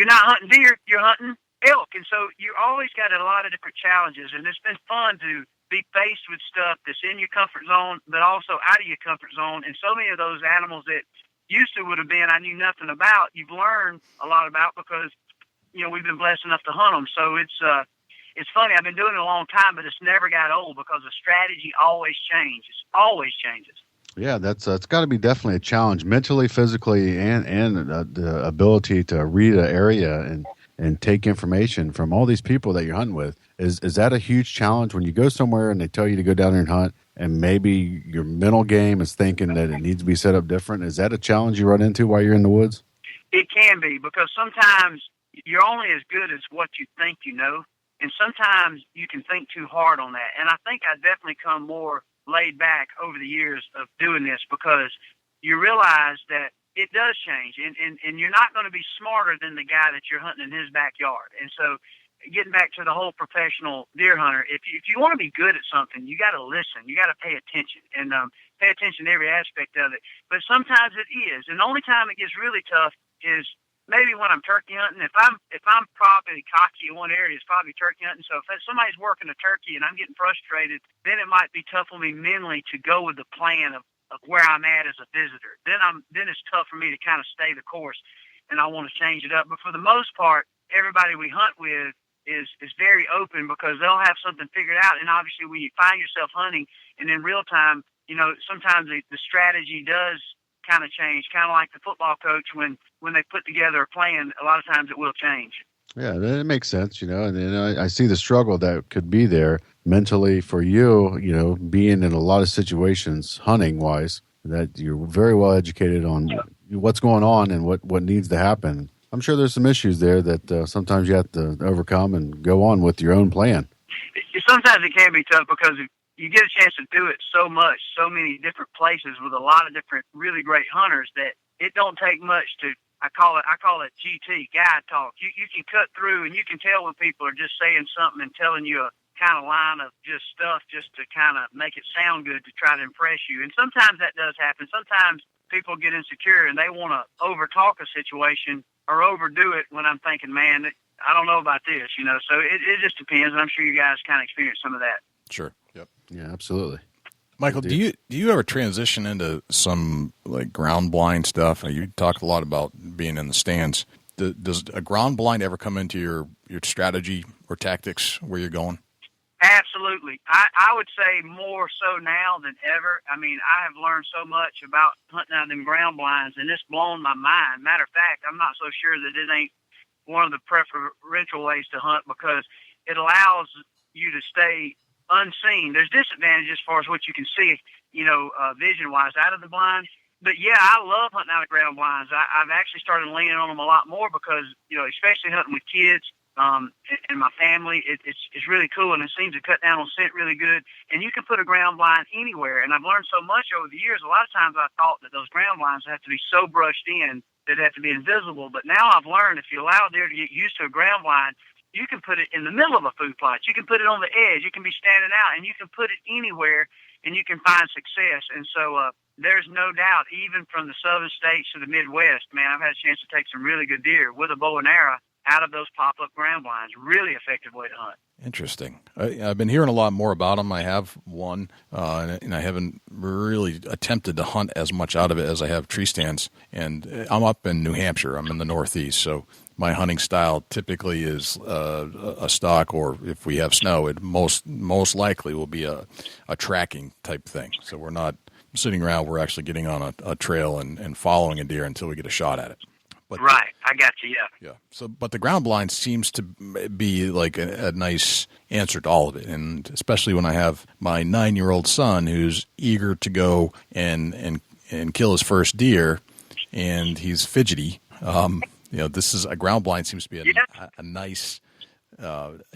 Speaker 2: not hunting deer, you're hunting elk. And so you always got a lot of different challenges. And it's been fun to be faced with stuff that's in your comfort zone, but also out of your comfort zone. And so many of those animals that used to would have been I knew nothing about, you've learned a lot about, because we've been blessed enough to hunt them. So it's funny. I've been doing it a long time, but it's never got old, because the strategy always changes. Always changes.
Speaker 8: Yeah, that's got to be definitely a challenge, mentally, physically, and the ability to read an area and take information from all these people that you're hunting with. Is that a huge challenge when you go somewhere and they tell you to go down there and hunt, and maybe your mental game is thinking that it needs to be set up different? Is that a challenge you run into while you're in the woods?
Speaker 2: It can be, because sometimes you're only as good as what you think you know, and sometimes you can think too hard on that. And I think I definitely come more laid back over the years of doing this, because you realize that it does change, and you're not going to be smarter than the guy that you're hunting in his backyard. And so getting back to the whole professional deer hunter, if you want to be good at something, you got to listen, you got to pay attention, and pay attention to every aspect of it. But sometimes it is, and the only time it gets really tough is maybe when I'm turkey hunting. If I'm probably cocky in one area, it's probably turkey hunting. So if somebody's working a turkey and I'm getting frustrated, then it might be tough on me mentally to go with the plan of where I'm at as a visitor. Then it's tough for me to kind of stay the course, and I want to change it up. But for the most part, everybody we hunt with is very open, because they'll have something figured out. And obviously when you find yourself hunting and in real time, sometimes the strategy does kind of change, kind of like the football coach when they put together a plan. A lot of times it will change.
Speaker 8: Yeah, that makes sense, and then I see the struggle that could be there mentally for you, being in a lot of situations hunting wise, that you're very well educated on what's going on and what needs to happen. I'm sure there's some issues there that sometimes you have to overcome and go on with your own plan.
Speaker 2: Sometimes it can be tough, because you get a chance to do it so much, so many different places with a lot of different really great hunters, that it don't take much to, I call it GT, guide talk. You can cut through, and you can tell when people are just saying something and telling you a kind of line of just stuff just to kind of make it sound good to try to impress you. And sometimes that does happen. Sometimes people get insecure and they want to over-talk a situation or overdo it, when I'm thinking, man, I don't know about this, So it just depends, and I'm sure you guys kind of experience some of that.
Speaker 1: Sure. Yep.
Speaker 8: Yeah, absolutely.
Speaker 1: Michael, do you ever transition into some like ground blind stuff? You talk a lot about being in the stands. Does a ground blind ever come into your strategy or tactics where you're going?
Speaker 2: Absolutely. I would say more so now than ever. I mean, I have learned so much about hunting out of them ground blinds, and it's blown my mind. Matter of fact, I'm not so sure that it ain't one of the preferential ways to hunt, because it allows you to stay unseen. There's disadvantages as far as what you can see, vision-wise out of the blind. But yeah, I love hunting out of ground blinds. I've actually started leaning on them a lot more because, especially hunting with kids and my family, it's really cool, and it seems to cut down on scent really good. And you can put a ground blind anywhere. And I've learned so much over the years. A lot of times I thought that those ground blinds have to be so brushed in that they have to be invisible. But now I've learned if you allow a deer to get used to a ground blind, you can put it in the middle of a food plot. You can put it on the edge. You can be standing out, and you can put it anywhere, and you can find success. And so there's no doubt, even from the southern states to the Midwest, man, I've had a chance to take some really good deer with a bow and arrow out of those pop-up ground blinds. Really effective way to hunt. Interesting.
Speaker 1: I've been hearing a lot more about them. I have one, and I haven't really attempted to hunt as much out of it as I have tree stands. And I'm up in New Hampshire. I'm in the Northeast, so my hunting style typically is a stock, or if we have snow, it most likely will be a tracking type thing. So we're not sitting around, we're actually getting on a trail and following a deer until we get a shot at it. But
Speaker 2: right, I got you, yeah.
Speaker 1: Yeah. So, but the ground blind seems to be like a nice answer to all of it, and especially when I have my 9-year-old son who's eager to go and kill his first deer, and he's fidgety. This is a ground blind seems to be a nice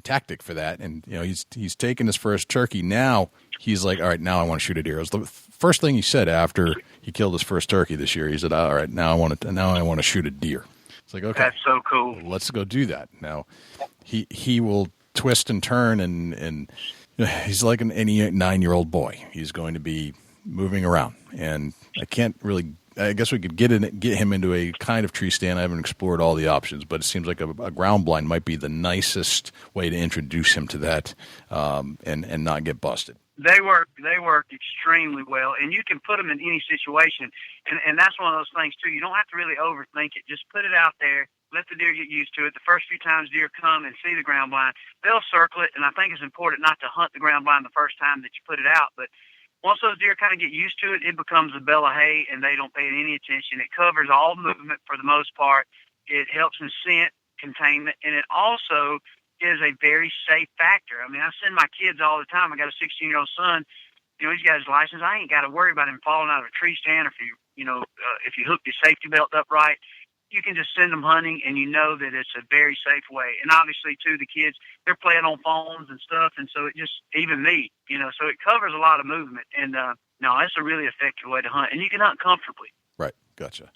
Speaker 1: tactic for that, and he's taken his first turkey. Now he's like, all right, now I want to shoot a deer. It was the first thing he said after he killed his first turkey this year. He said, all right, now I want to shoot a deer. It's like, okay,
Speaker 2: that's so cool.
Speaker 1: Let's go do that. Now he will twist and turn, and he's like any 9-year-old boy. He's going to be moving around, and I guess we could get him into a kind of tree stand. I haven't explored all the options, but it seems like a ground blind might be the nicest way to introduce him to that, and not get busted.
Speaker 2: They work extremely well, and you can put them in any situation, and that's one of those things too. You don't have to really overthink it. Just put it out there. Let the deer get used to it. The first few times deer come and see the ground blind, they'll circle it, and I think it's important not to hunt the ground blind the first time that you put it out, but once those deer kind of get used to it, it becomes a bale of hay, and they don't pay it any attention. It covers all movement for the most part. It helps in scent containment, and it also is a very safe factor. I mean, I send my kids all the time. I got a 16-year-old son. He's got his license. I ain't got to worry about him falling out of a tree stand, or if you hook your safety belt up right. You can just send them hunting, and you know that it's a very safe way. And obviously, too, the kids, they're playing on phones and stuff, and so it just, even me, so it covers a lot of movement. And, no, it's a really effective way to hunt, and you can hunt comfortably.
Speaker 1: Right, gotcha.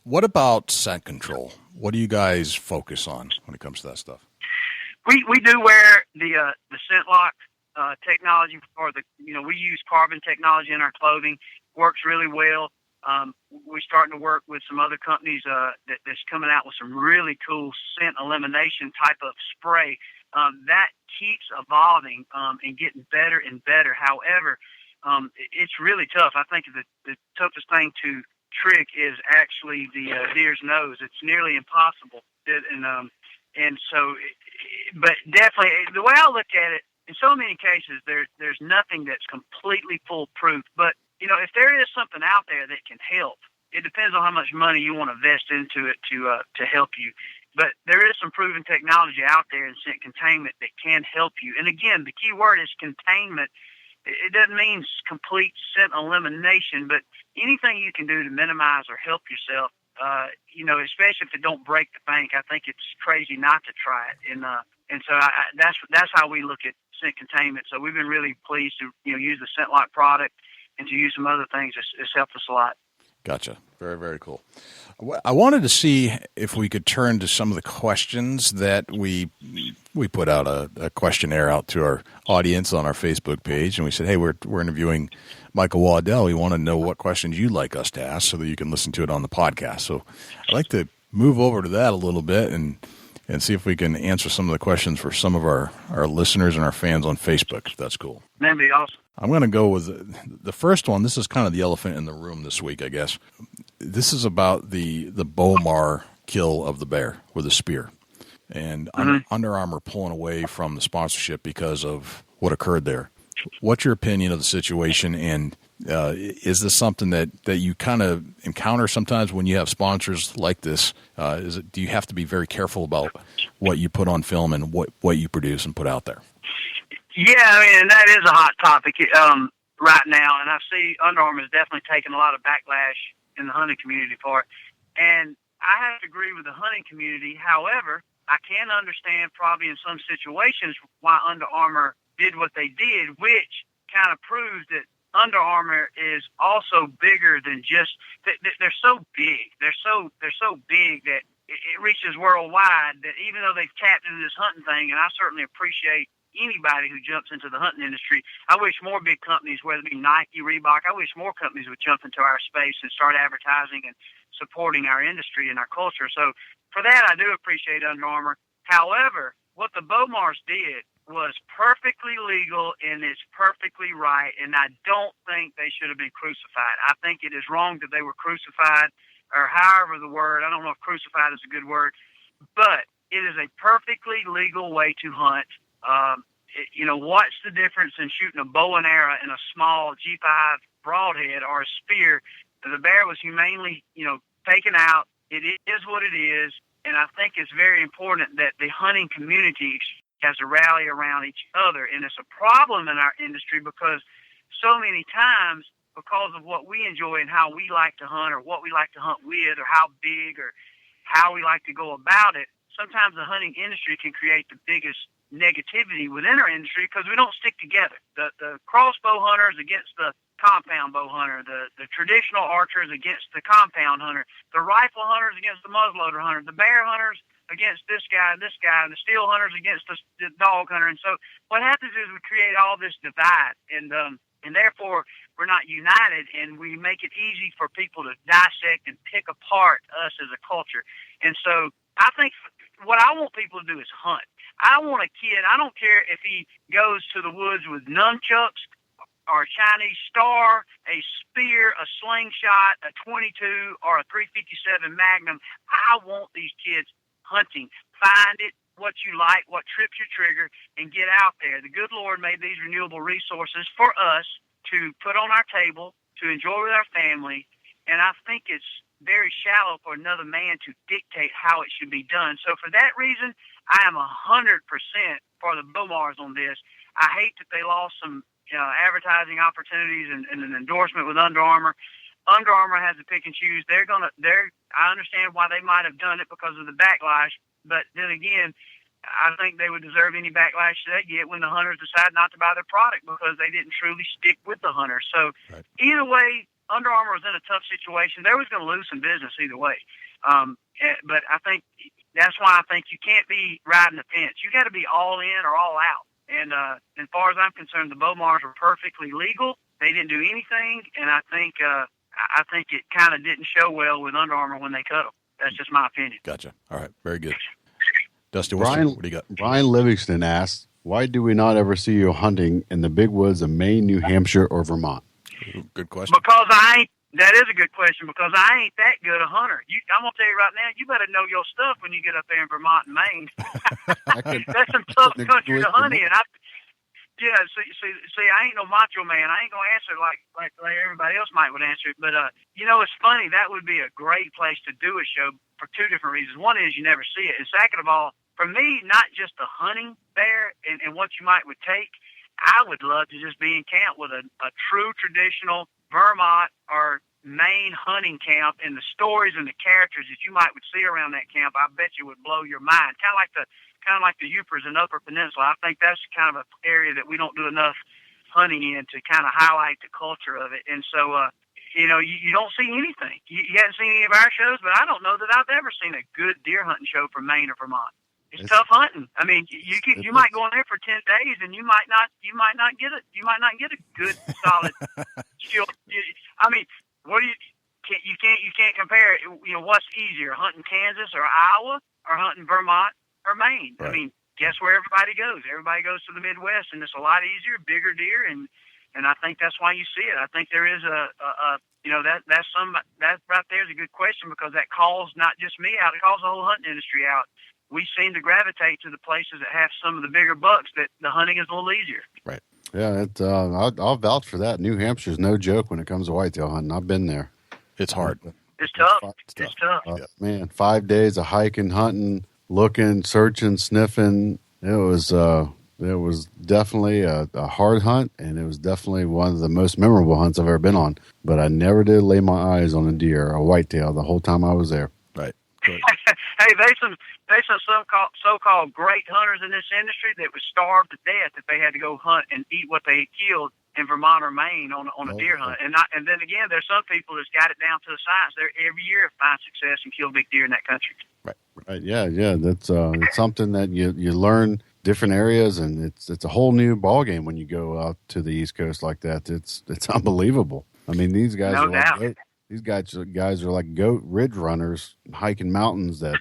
Speaker 1: What about scent control? What do you guys focus on when it comes to that stuff?
Speaker 2: We do wear the scent lock technology for we use carbon technology in our clothing. Works really well. We're starting to work with some other companies that's coming out with some really cool scent elimination type of spray. That keeps evolving and getting better and better. However, it's really tough. I think the toughest thing to trick is actually the deer's nose. It's nearly impossible. But definitely, the way I look at it, in so many cases, there's nothing that's completely foolproof. But if there is something out there that can help, it depends on how much money you want to invest into it to help you. But there is some proven technology out there in scent containment that can help you. And again, the key word is containment. It doesn't mean complete scent elimination, but anything you can do to minimize or help yourself, especially if it don't break the bank. I think it's crazy not to try it. And so that's how we look at scent containment. So we've been really pleased to use the Scent Lock product and to use some other things. It's helped us a lot.
Speaker 1: Gotcha. Very, very cool. I wanted to see if we could turn to some of the questions that we put out a questionnaire out to our audience on our Facebook page, and we said, hey, we're interviewing Michael Waddell. We want to know what questions you'd like us to ask so that you can listen to it on the podcast. So I'd like to move over to that a little bit and see if we can answer some of the questions for some of our listeners and our fans on Facebook, if that's cool.
Speaker 2: That'd be awesome.
Speaker 1: I'm going to go with the first one. This is kind of the elephant in the room this week, I guess. This is about the Bomar kill of the bear with a spear. And Under Armour pulling away from the sponsorship because of what occurred there. What's your opinion of the situation, and is this something that you kind of encounter sometimes when you have sponsors like this? Do you have to be very careful about what you put on film and what you produce and put out there?
Speaker 2: Yeah, I mean, that is a hot topic. right now, and I see Under Armour is definitely taking a lot of backlash in the hunting community for it. And I have to agree with the hunting community. However, I can understand probably in some situations why Under Armour did what they did, which kind of proves that Under Armour is also bigger than just. They're so big. They're so big that it reaches worldwide. That even though they've tapped into this hunting thing, and I certainly appreciate anybody who jumps into the hunting industry. I wish more big companies, whether it be Nike, Reebok, I wish more companies would jump into our space and start advertising and supporting our industry and our culture. So for that, I do appreciate Under Armour. However, what the Bowmars did was perfectly legal and it's perfectly right, and I don't think they should have been crucified. I think it is wrong that they were crucified, or however the word, I don't know if crucified is a good word, but it is a perfectly legal way to hunt. What's the difference in shooting a bow and arrow in a small G5 broadhead or a spear? The bear was humanely, taken out. It is what it is, and I think it's very important that the hunting community has to rally around each other, and it's a problem in our industry because so many times, because of what we enjoy and how we like to hunt or what we like to hunt with or how big or how we like to go about it, sometimes the hunting industry can create the biggest negativity within our industry because we don't stick together. The crossbow hunters against the compound bow hunter, the traditional archers against the compound hunter, the rifle hunters against the muzzleloader hunter, the bear hunters against this guy, and the steel hunters against the dog hunter. And so what happens is we create all this divide, and therefore we're not united, and we make it easy for people to dissect and pick apart us as a culture. And so I think what I want people to do is hunt. I want a kid, I don't care if he goes to the woods with nunchucks or a Chinese star, a spear, a slingshot, a 22, or a 357 Magnum. I want these kids hunting. Find it, what you like, what trips your trigger, and get out there. The good Lord made these renewable resources for us to put on our table, to enjoy with our family, and I think it's very shallow for another man to dictate how it should be done. So for that reason, I am 100% for the Bowmars on this. I hate that they lost some advertising opportunities and an endorsement with Under Armour. Under Armour has to pick and choose. I understand why they might have done it because of the backlash, but then again, I think they would deserve any backlash they get when the hunters decide not to buy their product because they didn't truly stick with the hunter. So Either way, Under Armour was in a tough situation. They was going to lose some business either way. But I think that's why I think you can't be riding the fence. You got to be all in or all out. And as far as I'm concerned, the Bowmars were perfectly legal. They didn't do anything, and I think it kind of didn't show well with Under Armour when they cut them. That's just my opinion.
Speaker 1: Gotcha. All right. Very good. Dusty,
Speaker 8: what do you got? Brian Livingston asks, why do we not ever see you hunting in the big woods of Maine, New Hampshire, or Vermont?
Speaker 1: Good question.
Speaker 2: Because that is a good question, because I ain't that good a hunter. I'm going to tell you right now, you better know your stuff when you get up there in Vermont and Maine. That's some tough country to hunt in. See, I ain't no macho man. I ain't going to answer like everybody else would answer it. But, it's funny. That would be a great place to do a show for two different reasons. One is you never see it. And second of all, for me, not just the hunting there and what you would take, I would love to just be in camp with a true traditional Vermont or Maine hunting camp, and the stories and the characters that you would see around that camp, I bet you would blow your mind. Kind of like the Upers and Upper Peninsula. I think that's kind of an area that we don't do enough hunting in to kind of highlight the culture of it. And so, you don't see anything. You haven't seen any of our shows, but I don't know that I've ever seen a good deer hunting show from Maine or Vermont. It's tough hunting. I mean, you might go in there for 10 days and you might not get a good solid shield. I mean, you can't compare it. What's easier, hunting Kansas or Iowa or hunting Vermont or Maine? Right. I mean, guess where everybody goes? Everybody goes to the Midwest, and it's a lot easier, bigger deer, and I think that's why you see it. I think there is that right there is a good question, because that calls not just me out, it calls the whole hunting industry out. We seem to gravitate to the places that have some of the bigger bucks that the hunting is a little easier.
Speaker 1: Right.
Speaker 8: Yeah, I'll vouch for that. New Hampshire's no joke when it comes to whitetail hunting. I've been there.
Speaker 1: It's hard.
Speaker 2: It's tough. It's tough.
Speaker 8: Man, 5 days of hiking, hunting, looking, searching, sniffing. It was It was definitely a hard hunt, and it was definitely one of the most memorable hunts I've ever been on. But I never did lay my eyes on a deer, a whitetail, the whole time I was there.
Speaker 1: Right.
Speaker 2: Hey, there's some so-called great hunters in this industry that would starve to death if they had to go hunt and eat what they killed in Vermont or Maine on a deer hunt. And then again, there's some people that's got it down to the science. They're every year find success and kill big deer in that country.
Speaker 8: Right. Yeah. That's it's something that you learn different areas, and it's a whole new ball game when you go out to the East Coast like that. It's unbelievable. I mean, these guys
Speaker 2: No doubt.
Speaker 8: these guys are like goat ridge runners hiking mountains that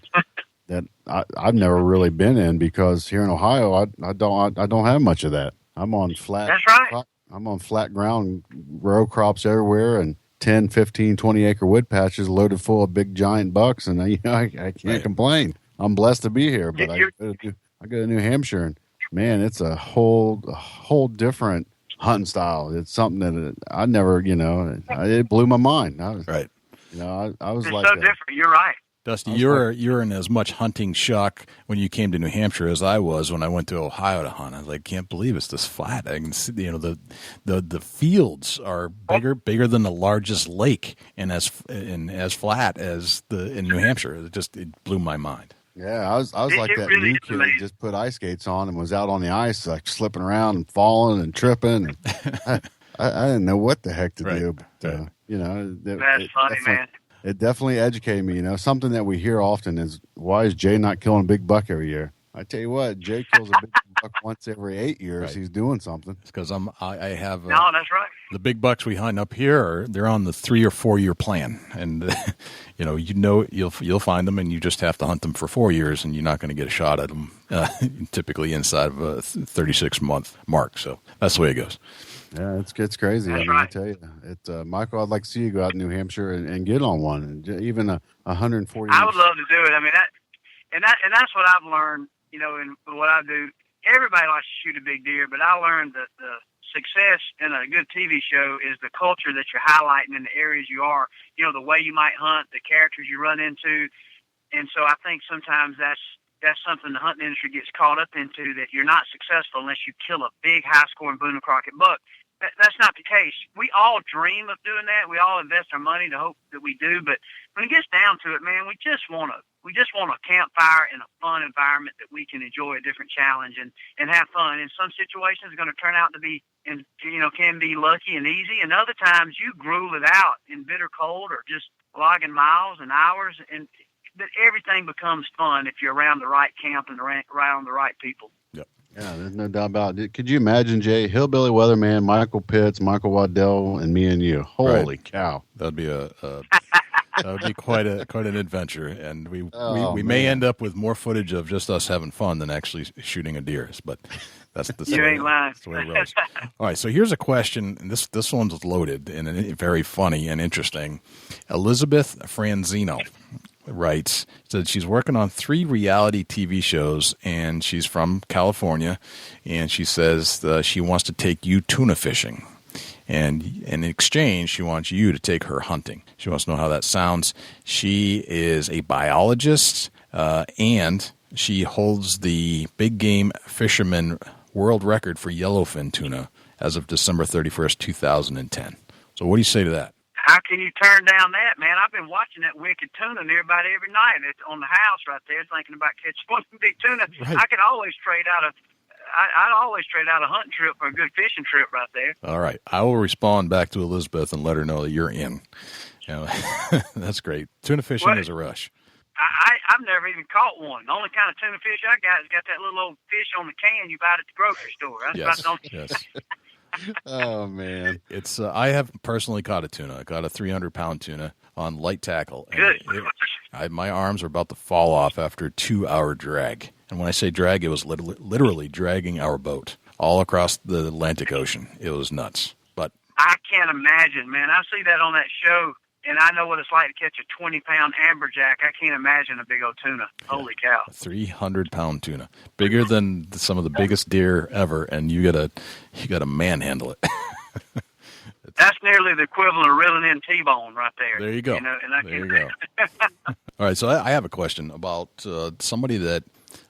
Speaker 8: I've never really been in, because here in Ohio I don't have much of that. I'm on flat.
Speaker 2: That's right.
Speaker 8: I'm on flat ground, row crops everywhere, and 10, 15, 20 acre wood patches loaded full of big giant bucks, and I can't complain. I'm blessed to be here, but I go to New Hampshire, and man, it's a whole different hunting style. It's something that I never, it blew my mind. I was
Speaker 1: Right.
Speaker 8: I was
Speaker 2: It's
Speaker 8: like,
Speaker 2: so different. You're right.
Speaker 1: Dusty, you're in as much hunting shock when you came to New Hampshire as I was when I went to Ohio to hunt. I was like, can't believe it's this flat. I can see, the fields are bigger than the largest lake, and as flat as in New Hampshire. It blew my mind.
Speaker 8: yeah, I was like
Speaker 2: It
Speaker 8: that
Speaker 2: really
Speaker 8: new
Speaker 2: is
Speaker 8: kid that
Speaker 2: amazing.
Speaker 8: just put ice skates on and was out on the ice, like slipping around and falling and tripping. And I didn't know what the heck to do, but
Speaker 2: That's funny, man.
Speaker 8: It definitely educated me. Something that we hear often is, why is Jay not killing a big buck every year? I tell you what, Jay kills a big buck once every 8 years.
Speaker 1: Right.
Speaker 8: He's doing something.
Speaker 1: It's because I have
Speaker 2: No, that's right.
Speaker 1: the big bucks we hunt up here. They're on the 3 or 4 year plan, and you'll find them, and you just have to hunt them for 4 years, and you're not going to get a shot at them typically inside of a 36-month mark. So that's the way it goes.
Speaker 8: Yeah, it's crazy.
Speaker 2: That's
Speaker 8: I
Speaker 2: right.
Speaker 8: tell you, Michael, I'd like to see you go out to New Hampshire and get on one, and even a 140.
Speaker 2: I would love to do it. I mean, that's what I've learned. In what I do, everybody likes to shoot a big deer, but I learned that the success in a good TV show is the culture that you're highlighting in the areas you are. The way you might hunt, the characters you run into, and so I think sometimes that's something the hunting industry gets caught up into, that you're not successful unless you kill a big high-scoring Boone and Crockett buck. That's not the case. We all dream of doing that. We all invest our money to hope that we do. But when it gets down to it, man, we just want a campfire in a fun environment that we can enjoy a different challenge and have fun. In some situations, it's going to turn out to be, can be lucky and easy. And other times, you gruel it out in bitter cold or just logging miles and hours. And that everything becomes fun if you're around the right camp and around the right people.
Speaker 8: Yeah, there's no doubt about it. Could you imagine, Jay, Hillbilly Weatherman, Michael Pitts, Michael Waddell, and me and you? Holy cow!
Speaker 1: That'd be that would be quite an adventure, and we may
Speaker 8: man.
Speaker 1: end up with more footage of just us having fun than actually shooting a deer. But that's the
Speaker 2: You ain't lying.
Speaker 1: That's the way it goes. All right, so here's a question, and this one's loaded and very funny and interesting. Elizabeth Franzino writes, said she's working on 3 reality TV shows, and she's from California, and she says she wants to take you tuna fishing. And in exchange, she wants you to take her hunting. She wants to know how that sounds. She is a biologist, and she holds the big game fisherman world record for yellowfin tuna as of December 31st, 2010. So what do you say to that?
Speaker 2: How can you turn down that, man? I've been watching that wicked tuna near about every night. It's on the house right there, thinking about catching one big tuna.
Speaker 1: Right.
Speaker 2: I could always trade out I'd always trade out a hunting trip for a good fishing trip right there.
Speaker 1: All right. I will respond back to Elizabeth and let her know that you're in. That's great. Tuna fishing is a rush.
Speaker 2: I've never even caught one. The only kind of tuna fish I got is got that little old fish on the can you buy at the grocery store. That's about the only.
Speaker 1: Yes.
Speaker 8: Oh man,
Speaker 1: It's I have personally caught a tuna. I caught a 300-pound tuna on light tackle.
Speaker 2: Good.
Speaker 1: My arms are about to fall off after a 2-hour drag. And when I say drag, it was literally dragging our boat all across the Atlantic Ocean. It was nuts. But
Speaker 2: I can't imagine, man. I see that on that show, and I know what it's like to catch a 20-pound amberjack. I can't imagine a big old tuna. Holy cow.
Speaker 1: a 300-pound tuna, bigger than some of the biggest deer ever, and you gotta manhandle it.
Speaker 2: That's nearly the equivalent of reeling in T-bone right there.
Speaker 1: There you go.
Speaker 2: And I
Speaker 1: There you go. All right, so I have a question about somebody that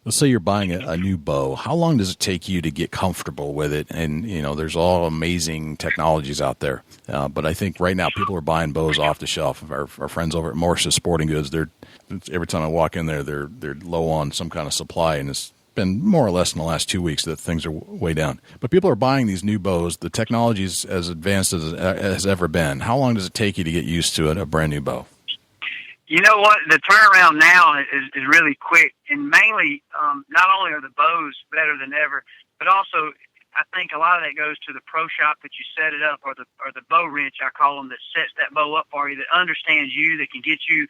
Speaker 1: Let's say you're buying a new bow. How long does it take you to get comfortable with it? And, there's all amazing technologies out there. But I think right now people are buying bows off the shelf. Our friends over at Morse's Sporting Goods, every time I walk in there, they're low on some kind of supply, and it's been more or less in the last 2 weeks that things are way down. But people are buying these new bows. The technology is as advanced as ever been. How long does it take you to get used to a brand new bow?
Speaker 2: You know what? The turnaround now is really quick, and mainly not only are the bows better than ever, but also I think a lot of that goes to the pro shop that you set it up, or the bow wrench, I call them, that sets that bow up for you, that understands you, that can get you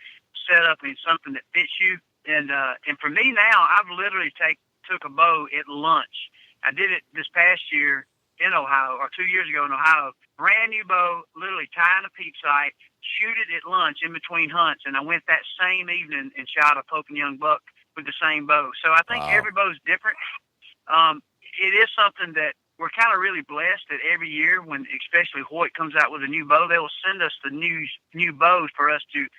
Speaker 2: set up in something that fits you. And for me now, I've literally took a bow at lunch. I did it this past year in Ohio, or 2 years ago in Ohio. Brand new bow, literally tying a peep sight, shoot it at lunch in between hunts, and I went that same evening and shot a Pope and Young buck with the same bow. So I think every bow's different. It is something that we're kind of really blessed that every year, when especially Hoyt comes out with a new bow, they will send us the new bows for us to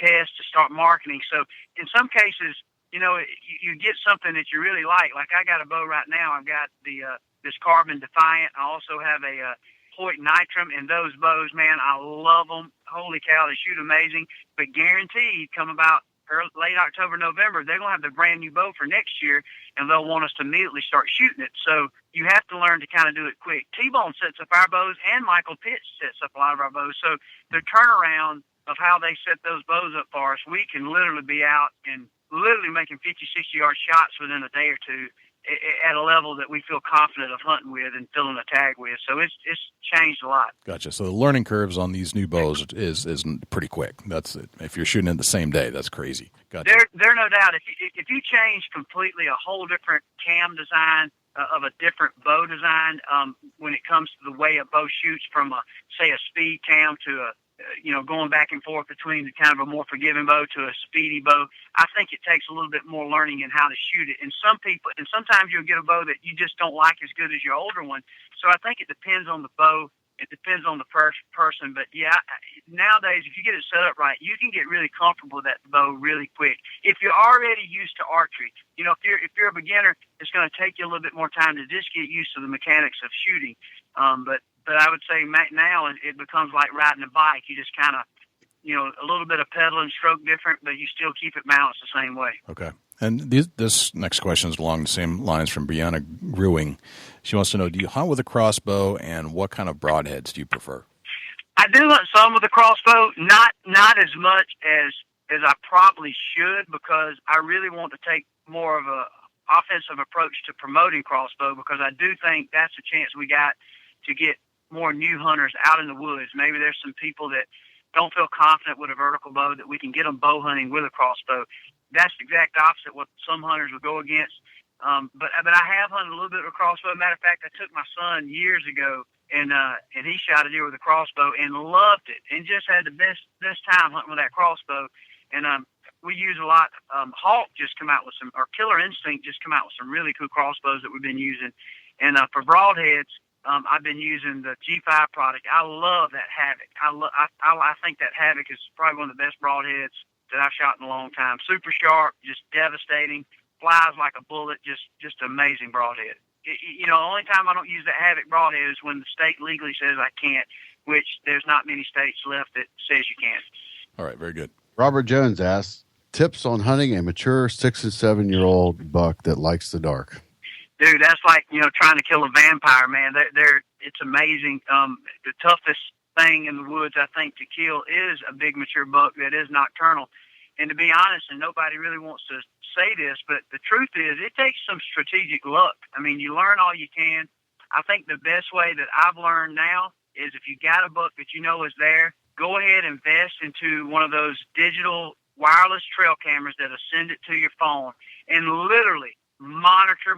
Speaker 2: test, to start marketing. So in some cases, you get something that you really like. Like I got a bow right now. I've got this Carbon Defiant. I also have a Hoyt Nitrum, and those bows, man, I love them. Holy cow, they shoot amazing. But guaranteed, come about late October, November, they're going to have the brand new bow for next year, and they'll want us to immediately start shooting it. So you have to learn to kind of do it quick. T-Bone sets up our bows, and Michael Pitts sets up a lot of our bows. So the turnaround of how they set those bows up for us, we can literally be out and literally making 50, 60-yard shots within a day or two at a level that we feel confident of hunting with and filling a tag with. So it's changed a lot.
Speaker 1: Gotcha. So the learning curves on these new bows is pretty quick. That's it. If you're shooting it the same day, that's crazy. Gotcha.
Speaker 2: There no doubt. If you change completely a whole different cam design of a different bow design, when it comes to the way a bow shoots from say a speed cam to a going back and forth between the kind of a more forgiving bow to a speedy bow, I think it takes a little bit more learning in how to shoot it. And sometimes you'll get a bow that you just don't like as good as your older one. So I think it depends on the bow. It depends on the person. But yeah, nowadays, if you get it set up right, you can get really comfortable with that bow really quick. If you're already used to archery, if you're a beginner, it's going to take you a little bit more time to just get used to the mechanics of shooting. But I would say now it becomes like riding a bike. You just kind of, a little bit of pedal and stroke different, but you still keep it balanced the same way.
Speaker 1: Okay. And this next question is along the same lines from Brianna Grewing. She wants to know, do you hunt with a crossbow, and what kind of broadheads do you prefer?
Speaker 2: I do hunt some with a crossbow, not as much as I probably should, because I really want to take more of a offensive approach to promoting crossbow, because I do think that's a chance we got to get more new hunters out in the woods. Maybe there's some people that don't feel confident with a vertical bow, that we can get them bow hunting with a crossbow. That's the exact opposite what some hunters would go against. But I have hunted a little bit with a crossbow. Matter of fact, I took my son years ago, and he shot a deer with a crossbow and loved it, and just had the best time hunting with that crossbow. And we use a lot. Hawk just come out with some, or Killer Instinct just come out with some really cool crossbows that we've been using. And for broadheads, I've been using the G5 product. I love that Havoc. I think that Havoc is probably one of the best broadheads that I've shot in a long time. Super sharp, just devastating, flies like a bullet, just amazing broadhead. The only time I don't use that Havoc broadhead is when the state legally says I can't, which there's not many states left that says you can't.
Speaker 1: All right, very good.
Speaker 8: Robert Jones asks, tips on hunting a mature 6 and 7 year old buck that likes the dark.
Speaker 2: Dude, that's like, trying to kill a vampire, man. It's amazing. The toughest thing in the woods, I think, to kill is a big mature buck that is nocturnal. And to be honest, and nobody really wants to say this, but the truth is it takes some strategic luck. I mean, you learn all you can. I think the best way that I've learned now is if you got a buck that you know is there, go ahead and invest into one of those digital wireless trail cameras that'll send it to your phone, and literally monitor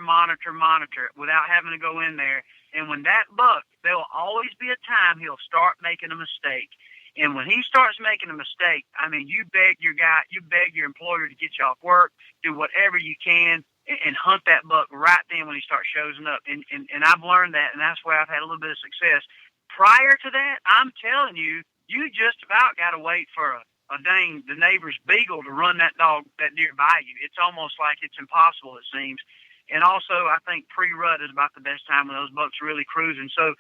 Speaker 2: without having to go in there. And when that buck, there will always be a time he'll start making a mistake. And when he starts making a mistake, I mean, you beg your employer to get you off work, do whatever you can, and hunt that buck right then when he starts showing up. And I've learned that, and that's where I've had a little bit of success. Prior to that, I'm telling you, you just about got to wait for a the neighbor's beagle to run that deer by you. It's almost like it's impossible, it seems. And also, I think pre-rut is about the best time when those bucks are really cruising. So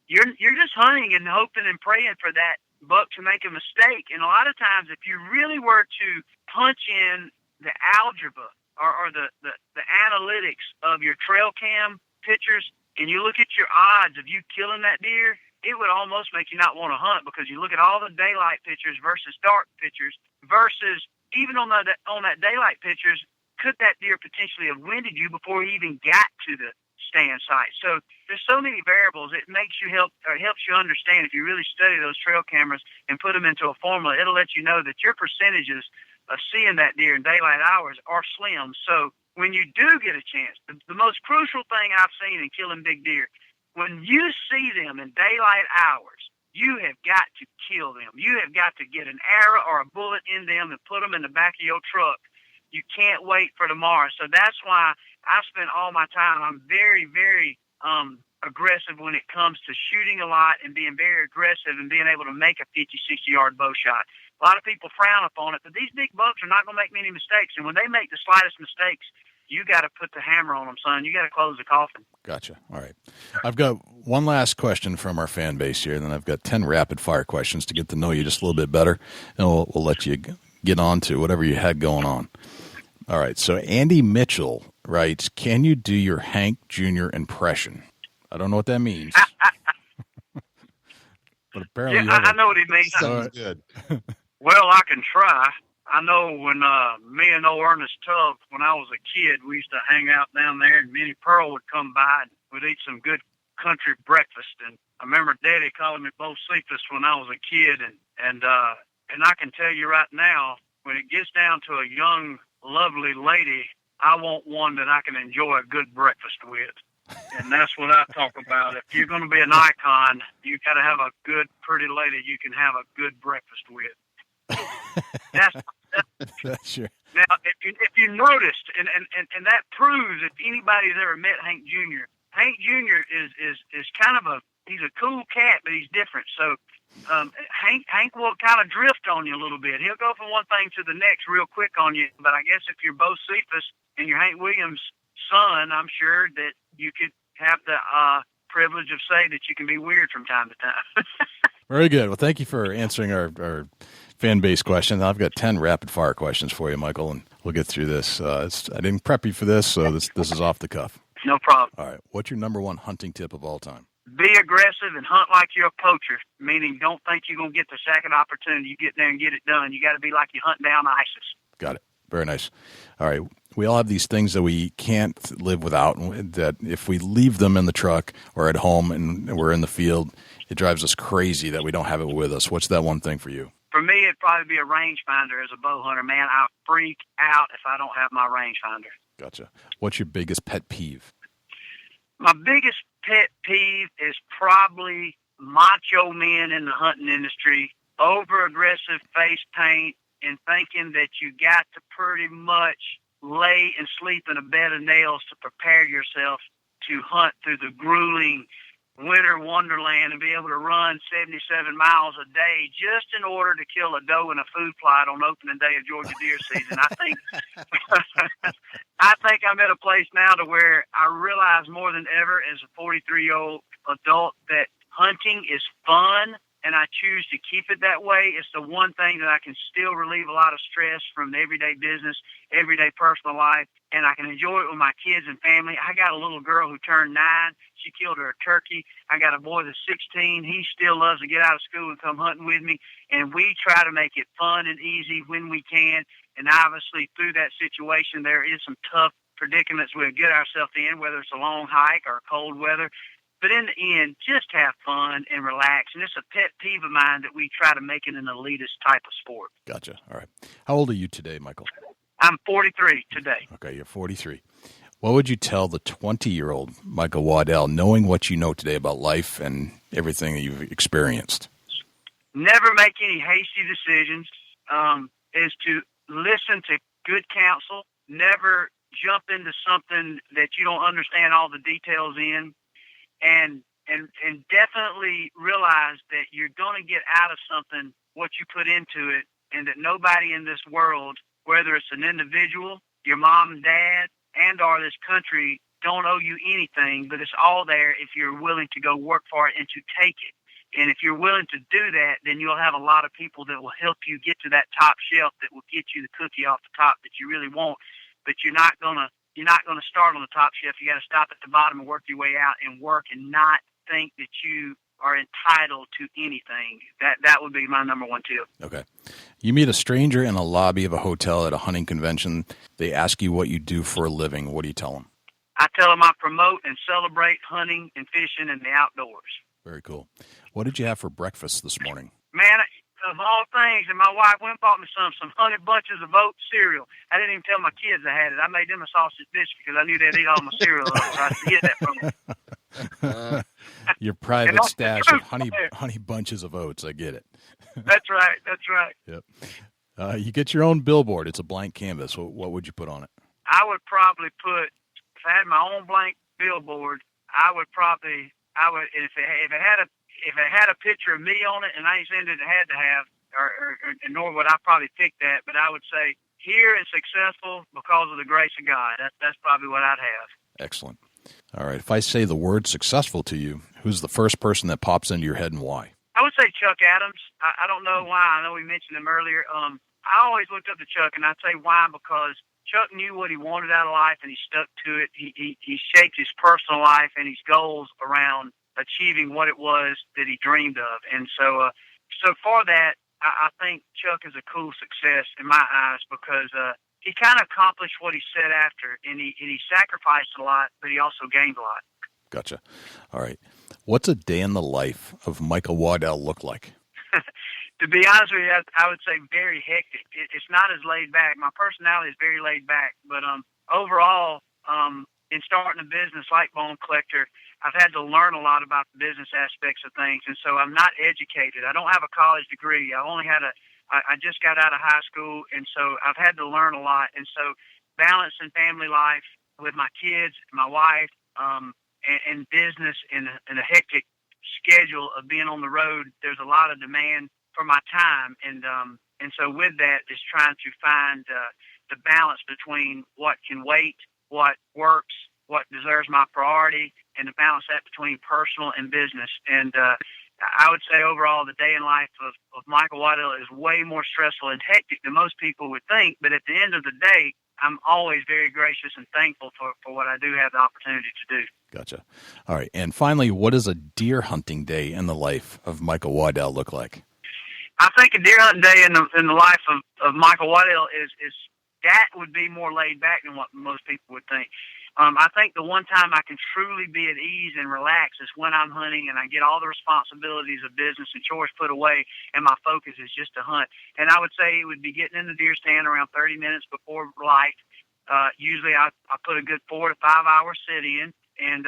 Speaker 2: you're just hunting and hoping and praying for that buck to make a mistake. And a lot of times, if you really were to punch in the algebra or the analytics of your trail cam pictures, and you look at your odds of you killing that deer, it would almost make you not want to hunt, because you look at all the daylight pictures versus dark pictures versus even on that daylight pictures, could that deer potentially have winded you before he even got to the stand site? So there's so many variables. It helps you understand, if you really study those trail cameras and put them into a formula, it'll let you know that your percentages of seeing that deer in daylight hours are slim. So when you do get a chance, the most crucial thing I've seen in killing big deer, when you see them in daylight hours, you have got to kill them. You have got to get an arrow or a bullet in them and put them in the back of your truck. You can't wait for tomorrow. So that's why I spend all my time. I'm very, very aggressive when it comes to shooting a lot and being very aggressive and being able to make a 50, 60-yard bow shot. A lot of people frown upon it, but these big bucks are not going to make many mistakes. And when they make the slightest mistakes, you got to put the hammer on them, son. You got to close the coffin.
Speaker 1: Gotcha. All right. I've got one last question from our fan base here, and then I've got 10 rapid-fire questions to get to know you just a little bit better, and we'll let you get on to whatever you had going on. All right. So Andy Mitchell writes, can you do your Hank Jr. impression? I don't know what that means. But apparently
Speaker 2: I know what he means.
Speaker 8: Sounds good.
Speaker 2: Well, I can try. I know when me and old Ernest Tubb, when I was a kid, we used to hang out down there, and Minnie Pearl would come by and we'd eat some good country breakfast. And I remember Daddy calling me Bo Cephas when I was a kid, and I can tell you right now, when it gets down to a young, lovely lady, I want one that I can enjoy a good breakfast with. And that's what I talk about. If you're going to be an icon, you got to have a good, pretty lady you can have a good breakfast with. That's
Speaker 1: sure.
Speaker 2: Now, if you noticed, and that proves if anybody's ever met Hank Jr. Hank Jr. is kind of he's a cool cat, but he's different. So Hank will kind of drift on you a little bit. He'll go from one thing to the next real quick on you. But I guess if you're Bo Cephas and you're Hank Williams' son, I'm sure that you could have the privilege of saying that you can be weird from time to time.
Speaker 1: Very good. Well, thank you for answering our fan base questions. I've got 10 rapid fire questions for you, Michael, and we'll get through this. I didn't prep you for this, so this is off the cuff.
Speaker 2: No problem.
Speaker 1: All right. What's your number one hunting tip of all time?
Speaker 2: Be aggressive and hunt like you're a poacher, meaning don't think you're going to get the second opportunity. You get there and get it done. You got to be like you hunt down ISIS.
Speaker 1: Got it. Very nice. All right. We all have these things that we can't live without, and that if we leave them in the truck or at home and we're in the field, it drives us crazy that we don't have it with us. What's that one thing for you?
Speaker 2: For me, it'd probably be a rangefinder as a bow hunter. Man, I freak out if I don't have my rangefinder.
Speaker 1: Gotcha. What's your biggest pet peeve?
Speaker 2: My biggest pet peeve is probably macho men in the hunting industry, over-aggressive face paint, and thinking that you got to pretty much lay and sleep in a bed of nails to prepare yourself to hunt through the grueling winter wonderland and be able to run 77 miles a day just in order to kill a doe in a food plot on opening day of Georgia deer season. I think I'm at a place now to where I realize more than ever as a 43-year-old adult that hunting is fun, and I choose to keep it that way. It's the one thing that I can still relieve a lot of stress from the everyday business, everyday personal life, and I can enjoy it with my kids and family. I got a little girl who turned 9. She killed her a turkey. I got a boy that's 16. He still loves to get out of school and come hunting with me, and we try to make it fun and easy when we can. And obviously through that situation, there is some tough predicaments we'll get ourselves in, whether it's a long hike or cold weather. But in the end, just have fun and relax. And it's a pet peeve of mine that we try to make it an elitist type of sport.
Speaker 1: Gotcha. All right. How old are you today, Michael?
Speaker 2: I'm 43 today.
Speaker 1: Okay, you're 43. What would you tell the 20-year-old Michael Waddell, knowing what you know today about life and everything that you've experienced?
Speaker 2: Never make any hasty decisions. Is to listen to good counsel. Never jump into something that you don't understand all the details in. And definitely realize that you're going to get out of something what you put into it. and that nobody in this world, whether it's an individual, your mom and dad, and or this country, don't owe you anything, but it's all there if you're willing to go work for it and to take it. And if you're willing to do that, then you'll have a lot of people that will help you get to that top shelf that will get you the cookie off the top that you really want. But you're not gonna start on the top shelf. You got to stop at the bottom and work your way out and work and not think that you are entitled to anything. That would be my number one tip.
Speaker 1: Okay. You meet a stranger in a lobby of a hotel at a hunting convention. They ask you what you do for a living. What do you tell them?
Speaker 2: I tell them I promote and celebrate hunting and fishing and the outdoors.
Speaker 1: Very cool. What did you have for breakfast this morning?
Speaker 2: Man, of all things, and my wife went and bought me some Honey Bunches of Oat cereal. I didn't even tell my kids I had it. I made them a sausage biscuit because I knew they'd eat all my cereal, so I should get that from them.
Speaker 1: Your private stash of honey bunches of oats. I get it.
Speaker 2: That's right. That's right.
Speaker 1: Yep. You get your own billboard. It's a blank canvas. What would you put on it?
Speaker 2: I would probably put, if I had my own blank billboard, if it had a picture of me on it, and I ain't saying that it had to have, or nor would I probably pick that, but I would say, here and successful because of the grace of God. That's probably what I'd have.
Speaker 1: Excellent. All right. If I say the word successful to you, who's the first person that pops into your head and why?
Speaker 2: I would say Chuck Adams. I don't know why. I know we mentioned him earlier. I always looked up to Chuck, and I'd say why, because Chuck knew what he wanted out of life, and he stuck to it. He shaped his personal life and his goals around achieving what it was that he dreamed of. And so for that, I think Chuck is a cool success in my eyes because he kind of accomplished what he set after, and he sacrificed a lot, but he also gained a lot.
Speaker 1: Gotcha. All right. What's a day in the life of Michael Waddell look like?
Speaker 2: To be honest with you, I would say very hectic. It's not as laid back. My personality is very laid back, but overall, in starting a business like Bone Collector, I've had to learn a lot about the business aspects of things, and so I'm not educated. I don't have a college degree. I just got out of high school, and so I've had to learn a lot. And so balancing family life with my kids, my wife, and business in a hectic schedule of being on the road, there's a lot of demand for my time, and so with that is trying to find the balance between what can wait, what works, what deserves my priority, and to balance that between personal and business. And I would say overall the day in life of Michael Waddell is way more stressful and hectic than most people would think, but at the end of the day, I'm always very gracious and thankful for what I do have the opportunity to do.
Speaker 1: Gotcha. All right. And finally, what does a deer hunting day in the life of Michael Waddell look like?
Speaker 2: I think a deer hunting day in the life of Michael Waddell is that would be more laid back than what most people would think. I think the one time I can truly be at ease and relax is when I'm hunting and I get all the responsibilities of business and chores put away and my focus is just to hunt. And I would say it would be getting in the deer stand around 30 minutes before light. Usually I put a good 4 to 5 hour sit in and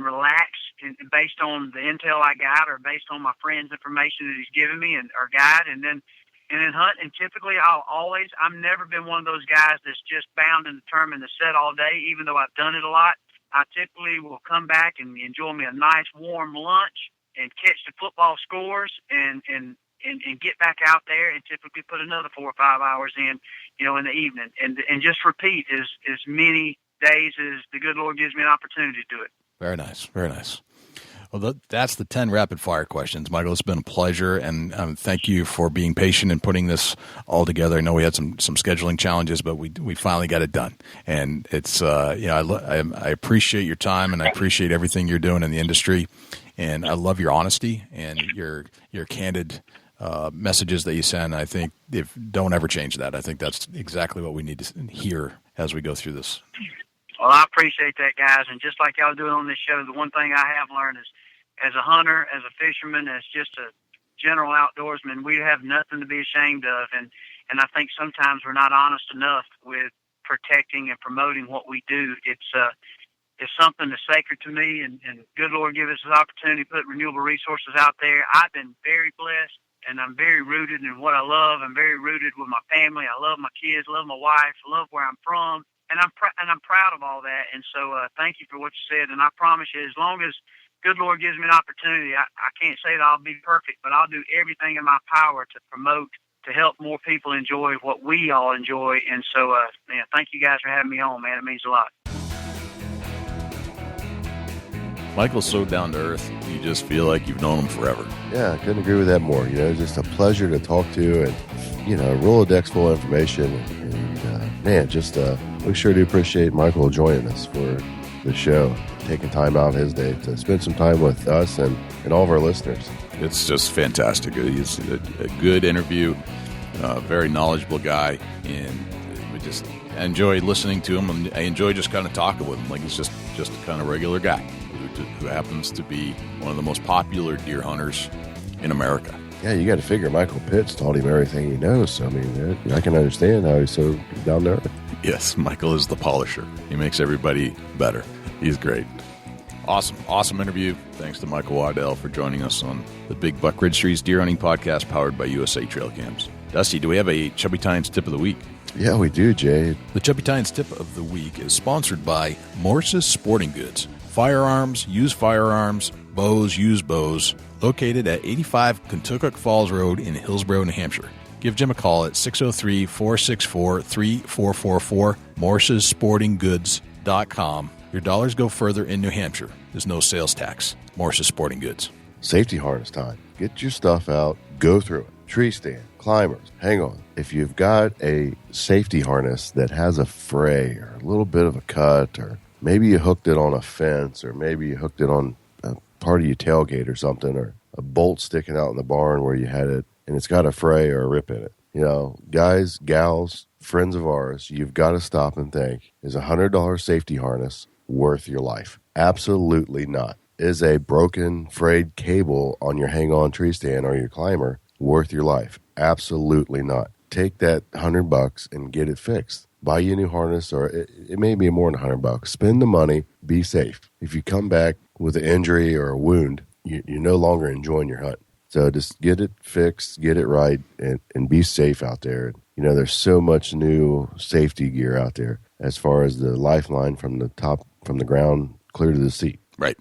Speaker 2: relax and based on the intel I got or based on my friend's information that he's given me and or guide, and then hunt. And typically I've never been one of those guys that's just bound and determined to sit all day, even though I've done it a lot. I typically will come back and enjoy me a nice warm lunch and catch the football scores and get back out there and typically put another 4 or 5 hours in the evening and just repeat as many days as the good Lord gives me an opportunity to do it. Very nice. Very nice.
Speaker 1: Well, that's the 10 rapid-fire questions. Michael, it's been a pleasure, and thank you for being patient and putting this all together. I know we had some scheduling challenges, but we finally got it done. And it's I appreciate your time, and I appreciate everything you're doing in the industry. And I love your honesty and your candid messages that you send. I think don't ever change that. I think that's exactly what we need to hear as we go through this.
Speaker 2: Well, I appreciate that, guys. And just like y'all doing on this show, the one thing I have learned is as a hunter, as a fisherman, as just a general outdoorsman, we have nothing to be ashamed of. And I think sometimes we're not honest enough with protecting and promoting what we do. It's something that's sacred to me, and good Lord give us this opportunity to put renewable resources out there. I've been very blessed, and I'm very rooted in what I love. I'm very rooted with my family. I love my kids, love my wife, love where I'm from. And I'm proud of all that. And so thank you for what you said. And I promise you, as long as good Lord gives me an opportunity, I can't say that I'll be perfect, but I'll do everything in my power to promote, to help more people enjoy what we all enjoy. And so, thank you guys for having me on, man. It means a lot.
Speaker 1: Michael's so down to earth, you just feel like you've known him forever.
Speaker 6: Yeah, I couldn't agree with that more. Just a pleasure to talk to, and Rolodex full of information. And man, we sure do appreciate Michael joining us for the show, taking time out of his day to spend some time with us and all of our listeners.
Speaker 1: It's just fantastic. He's a good interview, very knowledgeable guy, and we just enjoy listening to him. And I enjoy just kind of talking with him, like he's just a kind of regular guy who happens to be one of the most popular deer hunters in America.
Speaker 6: Yeah, you got to figure Michael Pitts taught him everything he knows. So, I mean, I can understand how he's so down to earth.
Speaker 1: Yes, Michael is the polisher. He makes everybody better. He's great. Awesome interview. Thanks to Michael Waddell for joining us on the Big Buck Registries Deer Hunting Podcast powered by USA Trail Cams. Dusty, do we have a Chubby Tines tip of the week?
Speaker 6: Yeah, we do, Jay.
Speaker 1: The Chubby Tines tip of the week is sponsored by Morse's Sporting Goods. Firearms, used firearms, bows, used bows, located at 85 Kentucky Falls Road in Hillsborough, New Hampshire. Give Jim a call at 603-464-3444, morsessportinggoods.com. Your dollars go further in New Hampshire. There's no sales tax. Morse's Sporting Goods.
Speaker 6: Safety harness time. Get your stuff out. Go through it. Tree stand, climbers, hang on. If you've got a safety harness that has a fray or a little bit of a cut, or maybe you hooked it on a fence, or maybe you hooked it on a part of your tailgate or something, or a bolt sticking out in the barn where you had it, and it's got a fray or a rip in it. Guys, gals, friends of ours, you've got to stop and think, is a $100 safety harness worth your life? Absolutely not. Is a broken, frayed cable on your hang-on tree stand or your climber worth your life? Absolutely not. Take that $100 and get it fixed. Buy you a new harness, or it may be more than $100. Spend the money. Be safe. If you come back with an injury or a wound, you're no longer enjoying your hunt. So just get it fixed, get it right, and be safe out there. There's so much new safety gear out there as far as the lifeline from the ground clear to the seat.
Speaker 1: Right.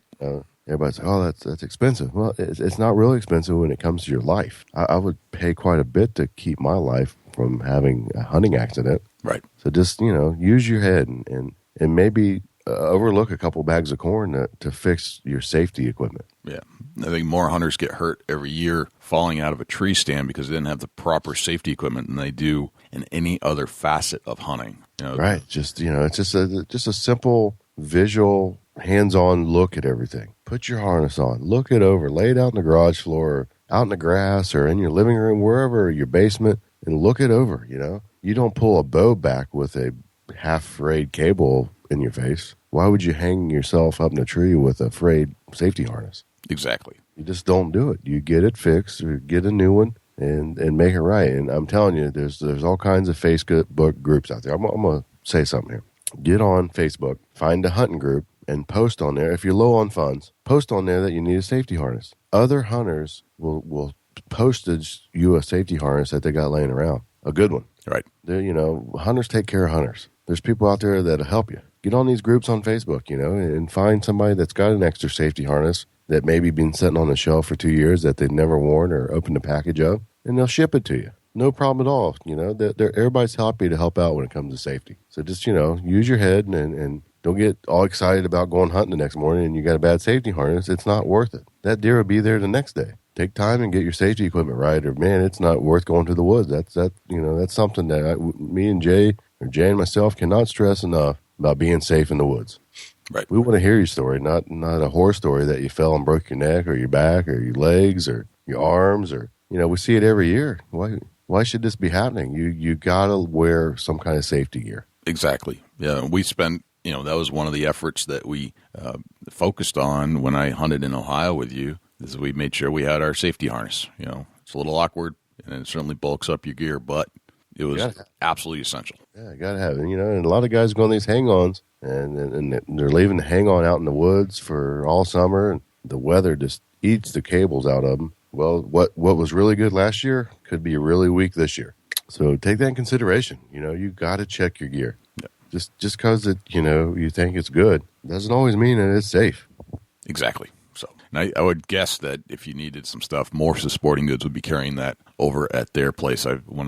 Speaker 6: Everybody's like, oh, that's expensive. Well, it's not really expensive when it comes to your life. I would pay quite a bit to keep my life from having a hunting accident.
Speaker 1: Right.
Speaker 6: So just, use your head and maybe overlook a couple bags of corn to fix your safety equipment.
Speaker 1: Yeah. I think more hunters get hurt every year falling out of a tree stand because they didn't have the proper safety equipment than they do in any other facet of hunting.
Speaker 6: Right. Just, it's just a simple visual, hands-on look at everything. Put your harness on, look it over, lay it out on the garage floor, or out in the grass, or in your living room, wherever, your basement, and look it over. You don't pull a bow back with a half-frayed cable in your face. Why would you hang yourself up in a tree with a frayed safety harness?
Speaker 1: Exactly.
Speaker 6: You just don't do it. You get it fixed, or get a new one and make it right. And I'm telling you, there's all kinds of Facebook groups out there. I'm going to say something here. Get on Facebook, find a hunting group, and post on there. If you're low on funds, post on there that you need a safety harness. Other hunters will postage you a safety harness that they got laying around. A good one.
Speaker 1: Right.
Speaker 6: Hunters take care of hunters. There's people out there that'll help you. Get on these groups on Facebook, and find somebody that's got an extra safety harness that maybe been sitting on the shelf for 2 years that they've never worn or opened a package of, and they'll ship it to you. No problem at all. Everybody's happy to help out when it comes to safety. So just, use your head and don't get all excited about going hunting the next morning and you got a bad safety harness. It's not worth it. That deer will be there the next day. Take time and get your safety equipment right, or man, it's not worth going to the woods. That's something that me and Jay, or Jay and myself, cannot stress enough about being safe in the woods.
Speaker 1: Right.
Speaker 6: We want to hear your story, not a horror story that you fell and broke your neck or your back or your legs or your arms, or we see it every year. Why should this be happening? You gotta wear some kind of safety gear.
Speaker 1: Exactly. Yeah, we spent. That was one of the efforts that we focused on when I hunted in Ohio with you. Is we made sure we had our safety harness. It's a little awkward, and it certainly bulks up your gear, but it was absolutely essential.
Speaker 6: Yeah, you got to have it. And a lot of guys go on these hang-ons, and they're leaving the hang-on out in the woods for all summer, and the weather just eats the cables out of them. Well, what was really good last year could be really weak this year. So take that in consideration. You got to check your gear. Yeah. Just because you think it's good doesn't always mean that it's safe.
Speaker 1: Exactly. So, And I would guess that if you needed some stuff, Morse's Sporting Goods would be carrying that over at their place.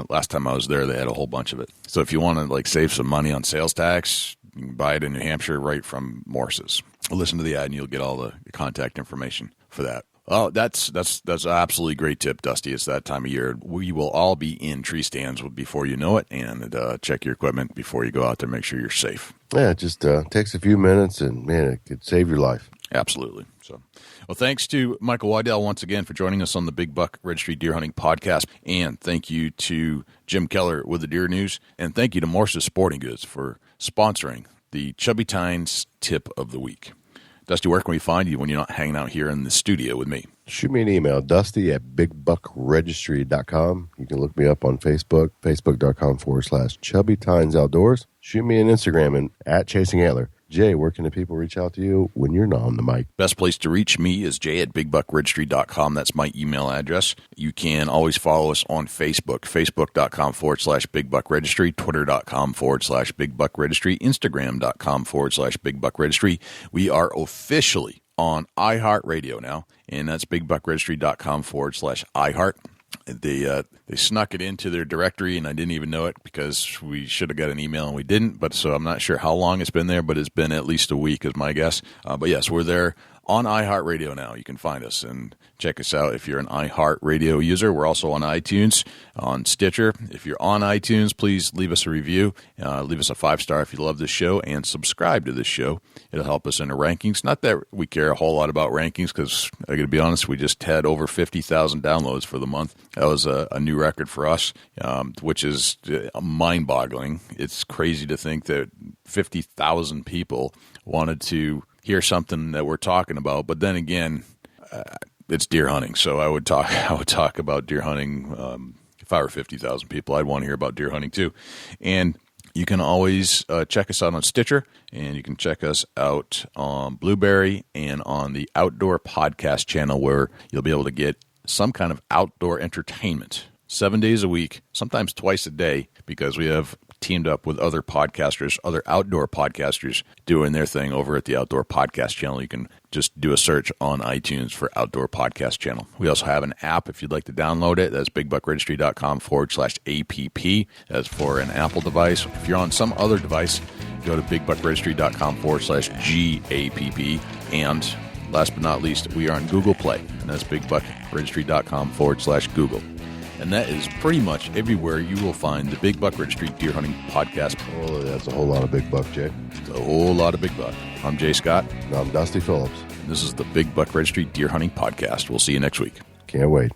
Speaker 1: Last time I was there, they had a whole bunch of it. So if you want to like save some money on sales tax, you can buy it in New Hampshire right from Morse's. Listen to the ad and you'll get all the contact information for that. Oh, that's an absolutely great tip, Dusty. It's that time of year. We will all be in tree stands before you know it, and check your equipment before you go out there. Make sure you're safe.
Speaker 6: Yeah, it just takes a few minutes, and man, it could save your life.
Speaker 1: Absolutely. So, well, thanks to Michael Waddell once again for joining us on the Big Buck Registry Deer Hunting Podcast, and thank you to Jim Keller with the Deer News, and thank you to Morse's Sporting Goods for sponsoring the Chubby Tines Tip of the Week. Dusty, where can we find you when you're not hanging out here in the studio with me?
Speaker 6: Shoot me an email, dusty@bigbuckregistry.com. You can look me up on Facebook, facebook.com/Chubby Tines Outdoors. Shoot me an Instagram and @Chasing Antler. Jay, where can the people reach out to you when you're not on the mic?
Speaker 1: Best place to reach me is jay@bigbuckregistry.com. That's my email address. You can always follow us on Facebook, facebook.com/bigbuckregistry, twitter.com/bigbuckregistry, instagram.com/bigbuckregistry. We are officially on iHeartRadio now, and that's bigbuckregistry.com/iHeart. They snuck it into their directory, and I didn't even know it because we should have got an email and we didn't. But so I'm not sure how long it's been there, but it's been at least a week is my guess. But yes, we're there on iHeartRadio now. You can find us and check us out if you're an iHeartRadio user. We're also on iTunes, on Stitcher. If you're on iTunes, please leave us a review. Leave us a 5-star if you love this show, and subscribe to this show. It'll help us in the rankings. Not that we care a whole lot about rankings because, I got to be honest, we just had over 50,000 downloads for the month. That was a new record for us, which is mind-boggling. It's crazy to think that 50,000 people wanted to hear something that we're talking about, but then again, it's deer hunting. So I would talk about deer hunting. If I were 50,000 people, I'd want to hear about deer hunting too. And you can always check us out on Stitcher, and you can check us out on Blueberry and on the Outdoor Podcast channel, where you'll be able to get some kind of outdoor entertainment 7 days a week, sometimes twice a day, because we have teamed up with other podcasters, other outdoor podcasters doing their thing over at the Outdoor Podcast channel. You can just do a search on iTunes for Outdoor Podcast channel. We also have an app if you'd like to download it. That's bigbuckregistry.com/app. That's for an Apple device. If you're on some other device, go to bigbuckregistry.com/GAPP. And last but not least, we are on Google Play, and that's bigbuckregistry.com/Google. And that is pretty much everywhere you will find the Big Buck Registry Deer Hunting Podcast.
Speaker 6: Oh, that's a whole lot of big buck, Jay.
Speaker 1: A whole lot of big buck. I'm Jay Scott.
Speaker 6: And I'm Dusty Phillips.
Speaker 1: This is the Big Buck Registry Deer Hunting Podcast. We'll see you next week.
Speaker 6: Can't wait.